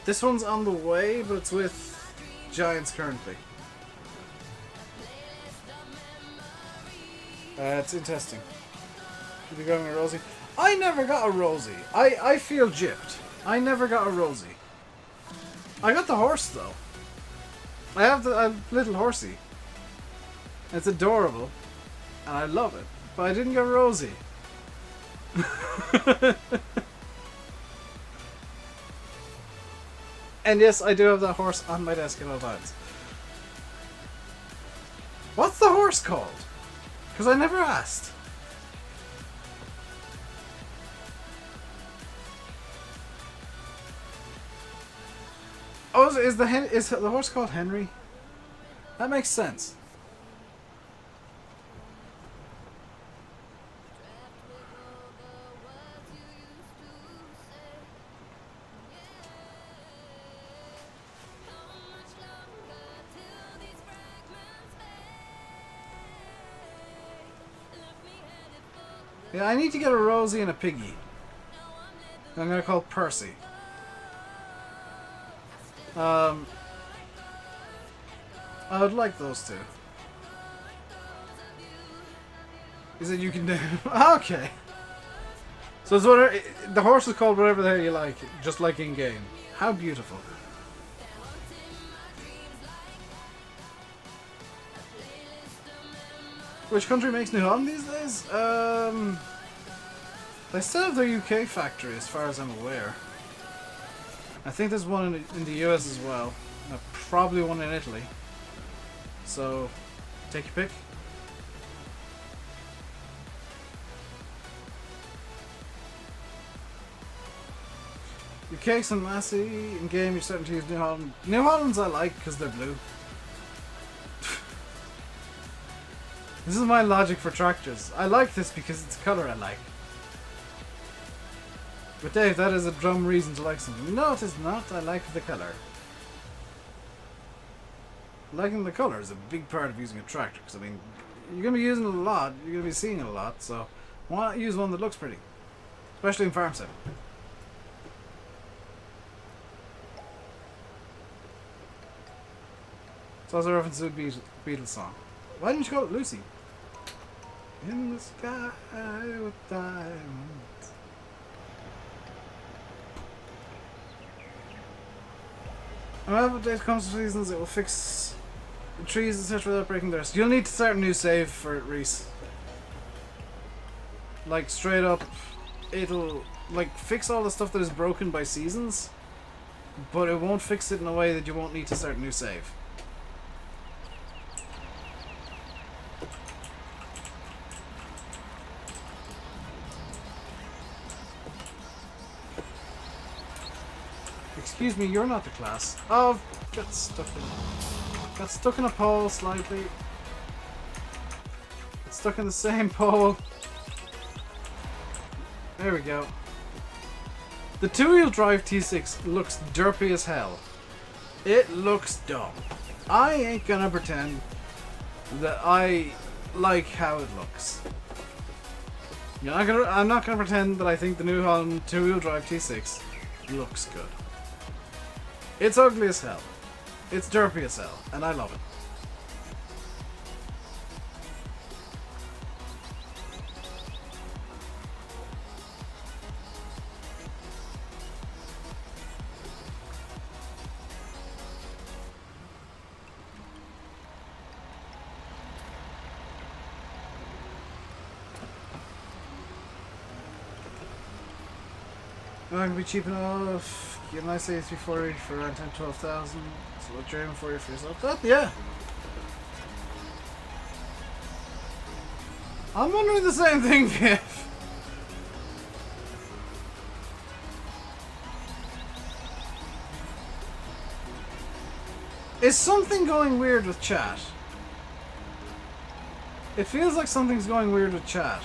This one's on the way, but it's with Giants currently. It's interesting. Should be going with Rosie. I never got a Rosie. I feel gypped. I never got a Rosie. I got the horse though. I have a little horsey. It's adorable, and I love it. But I didn't get Rosie. And yes, I do have that horse on my desk at all times. What's the horse called? Because I never asked. Oh, is the horse called Henry? That makes sense. Yeah, I need to get a Rosie and a Piggy. I'm gonna call Percy. I would like those two. Is it you can do? Okay. So it's whatever, the horse is called whatever the hell you like, just like in game. How beautiful. Which country makes New Holland these days? They still have their UK factory as far as I'm aware. I think there's one in the US as well. Probably one in Italy. So, take your pick. Your cakes and Massey in game, you're starting to use New Holland. New Hollands I like because they're blue. This is my logic for tractors. I like this because it's a colour I like. But Dave, that is a dumb reason to like something. No, it is not. I like the colour. Liking the colour is a big part of using a tractor. Because, I mean, you're going to be using it a lot. You're going to be seeing it a lot. So, why not use one that looks pretty? Especially in farm sim. So, as a reference to the Beatles song. Why didn't you call it Lucy? In the sky with diamonds. Whenever update comes to seasons, it will fix the trees, etc. without breaking the rest. You'll need to start a new save for it, Reese. Like, straight up, it'll, like, fix all the stuff that is broken by seasons, but it won't fix it in a way that you won't need to start a new save. Excuse me, you're not the class. Oh, got stuck in a pole slightly. Got stuck in the same pole. There we go. The two-wheel drive T6 looks derpy as hell. It looks dumb. I ain't gonna pretend that I like how it looks. I'm not gonna pretend that I think the New Holland two-wheel drive T6 looks good. It's ugly as hell. It's derpy as hell, and I love it. Not gonna be cheap enough. Get a nice A340 for around 10-12,000. So what you're aiming for yourself. That, yeah. I'm wondering the same thing, Biff. Is something going weird with chat? It feels like something's going weird with chat.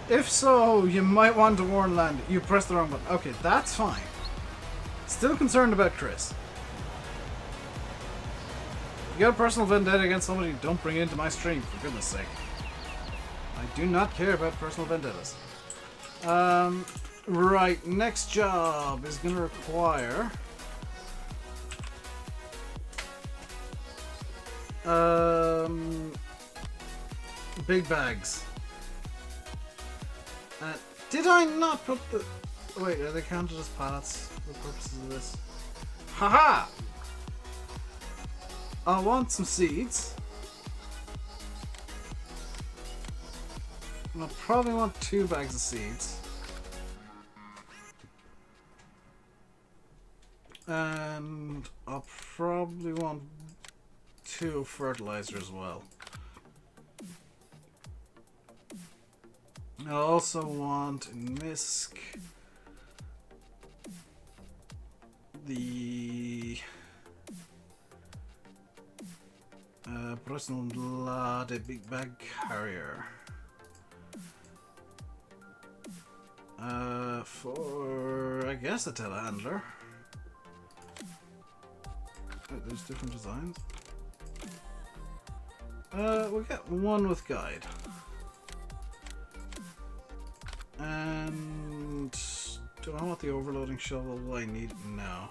If so, you might want to warn land. You pressed the wrong button. Okay, that's fine. Still concerned about Chris. You got a personal vendetta against somebody, don't bring it into my stream, for goodness sake. I do not care about personal vendettas. Right, next job is going to require... big bags. Did I not put the... Wait, are they counted as pallets for the purposes of this? Haha! I want some seeds. And I'll probably want 2 bags of seeds. And I'll probably want 2 fertilizer as well. I also want misc, the Brusselblad big bag carrier for I guess a telehandler. Oh, there's different designs. We'll get 1 with guide. And do I want the overloading shovel? I need no.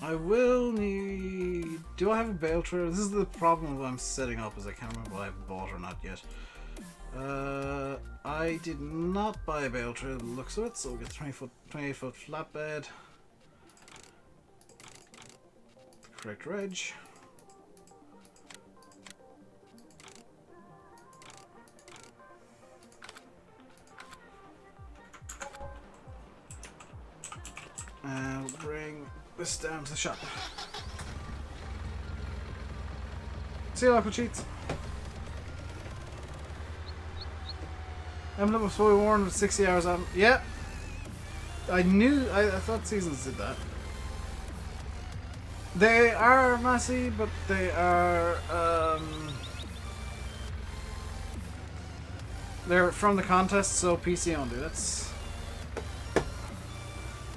I will need. Do I have a bale trailer? This is the problem that I'm setting up, is I can't remember what I've bought or not yet. I did not buy a bale trailer. The looks of it, so we'll get 28-foot flatbed. Correct reg. this down to the shop. See you, local cheats. Emblem was fully worn with 60 hours on. Yeah. I thought seasons did that. They are massy, but they are they're from the contest, so PC only. That's.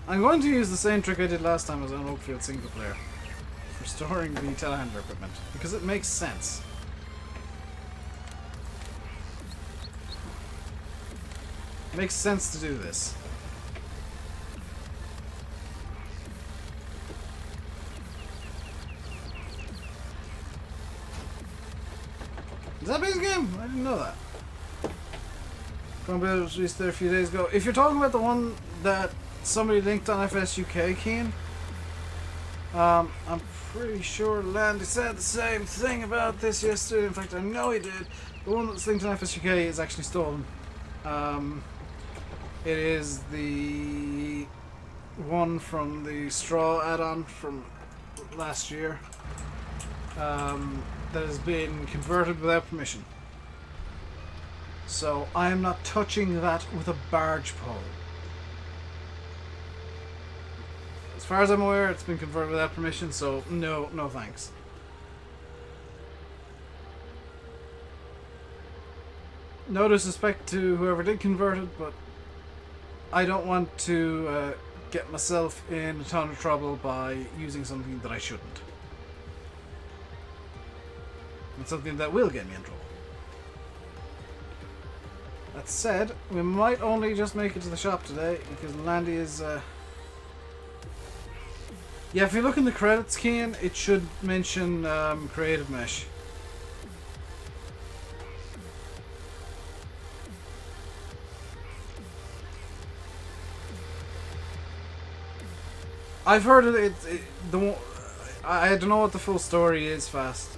I'm going to use the same trick I did last time as on Oakfield single player for storing the telehandler equipment because it makes sense. It makes sense to do this. Is that base game? I didn't know that. Probably was released there a few days ago. If you're talking about the one that somebody linked on FSUK, Keen, I'm pretty sure Landy said the same thing about this yesterday. In fact, I know he did. The one that's linked on FSUK is actually stolen. It is the one from the Straw add-on from last year that has been converted without permission. So I am not touching that with a barge pole. As far as I'm aware, it's been converted without permission, so no thanks. No disrespect to whoever did convert it, but I don't want to get myself in a ton of trouble by using something that I shouldn't. And something that will get me in trouble. That said, we might only just make it to the shop today because Landy is. Yeah, if you look in the credits, Kean, it should mention Creative Mesh. I've heard I don't know what the full story is fast.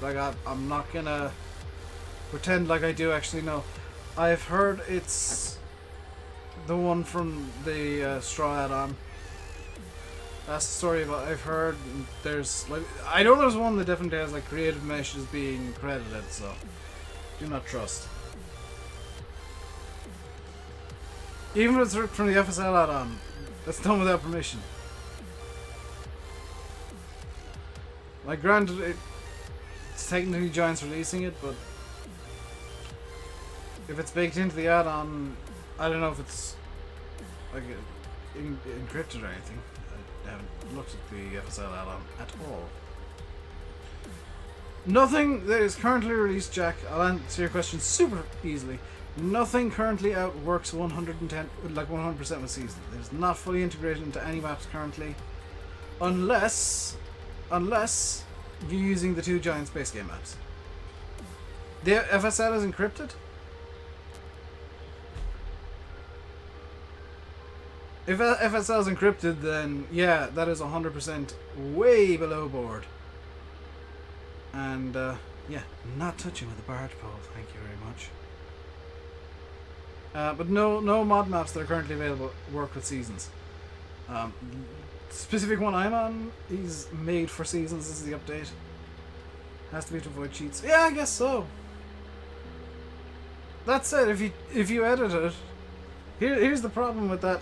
Like I'm not gonna pretend like I do actually know. I've heard it's the one from the Straw add-on. That's the story I've heard. There's like I know there's one that definitely has like Creative Mesh is being credited, so do not trust. Even if it's ripped from the FSL add-on, that's done without permission. Like granted, it's technically Giants releasing it, but if it's baked into the add-on, I don't know if it's like encrypted or anything. I haven't looked at the FSL add-on at all. Nothing that is currently released, Jack. I'll answer your question super easily. Nothing currently out works 100% with Season. It's not fully integrated into any maps currently, unless you're using the 2 Giant Space Game maps. The FSL is encrypted. If FSL is encrypted, then yeah, that is 100% way below board. And yeah, not touching with a barge pole. Thank you very much. But no mod maps that are currently available work with Seasons. Specific one I'm on, he's made for Seasons. This is the update. Has to be to avoid cheats. Yeah, I guess so. That said, if you edit it, here's the problem with that.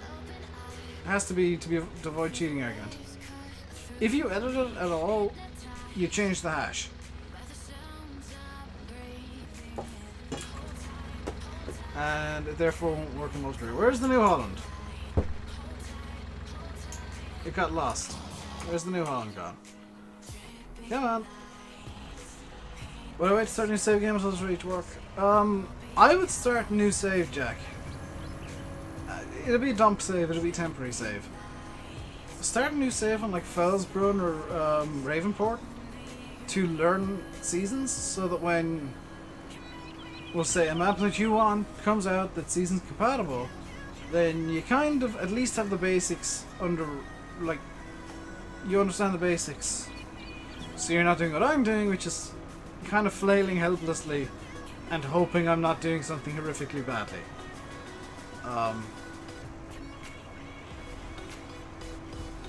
Has to be to avoid cheating argument. If you edit it at all, you change the hash. And it therefore won't work in multiplayer. Where's the New Holland? It got lost. Where's the New Holland gone? Come on. Would I wait to start a new save game until it's ready to work? I would start a new save, Jack. It'll be a dump save, it'll be a temporary save. Start a new save on like Felsbrunn or Ravenport to learn Seasons, so that when, we'll say, a map that you want comes out that's Seasons compatible, then you kind of at least have the basics under, like, you understand the basics. So you're not doing what I'm doing, which is kind of flailing helplessly and hoping I'm not doing something horrifically badly.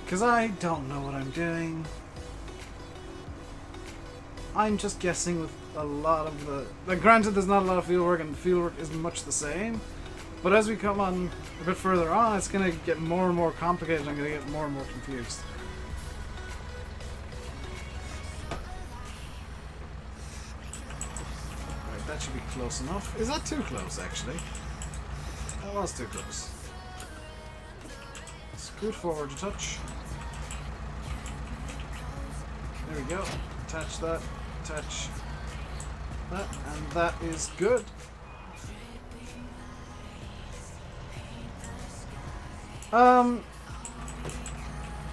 Because I don't know what I'm doing. I'm just guessing with a lot of the... Like, granted, there's not a lot of fieldwork, and fieldwork isn't much the same. But as we come on a bit further on, it's going to get more and more complicated. I'm going to get more and more confused. Right, that should be close enough. Is that too close, actually? That was too close. Scoot forward a touch. There we go. Attach that. Attach that. And that is good. I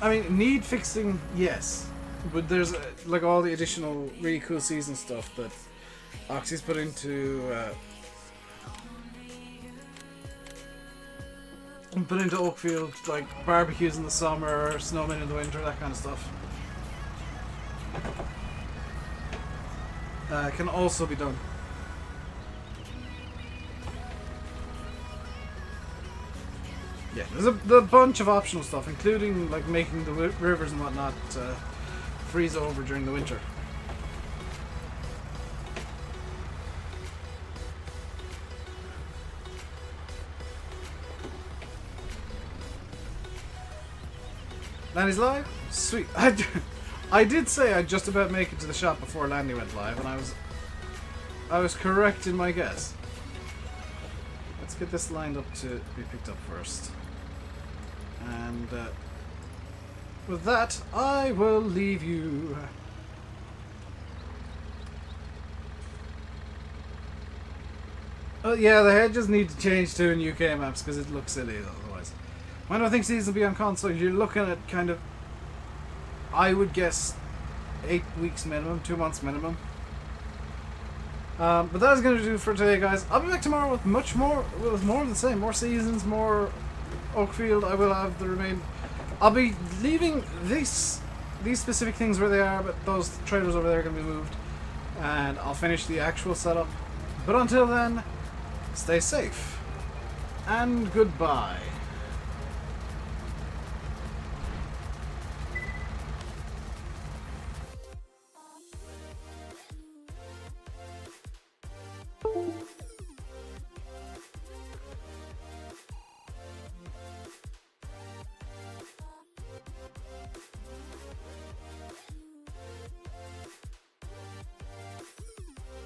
mean, need fixing, yes. But there's, like, all the additional really cool season stuff that Oxy's put into, Oakfield, like barbecues in the summer, snowmen in the winter, that kind of stuff. Can also be done. Yeah, there's a bunch of optional stuff, including like making the rivers and whatnot freeze over during the winter. Landy's live? Sweet. I did say I'd just about make it to the shop before Landy went live, and I was correct in my guess. Let's get this lined up to be picked up first. And with that, I will leave you. Oh yeah, the hedges need to change to in UK maps because it looks silly otherwise. When I think season will be on console, you're looking at kind of, I would guess, 8 weeks minimum, 2 months minimum. But that is going to do for today, guys. I'll be back tomorrow with much more, with more of the same, more seasons, more Oakfield. I will have the remain. I'll be leaving these specific things where they are, but those trailers over there are going to be moved, and I'll finish the actual setup. But until then, stay safe and goodbye.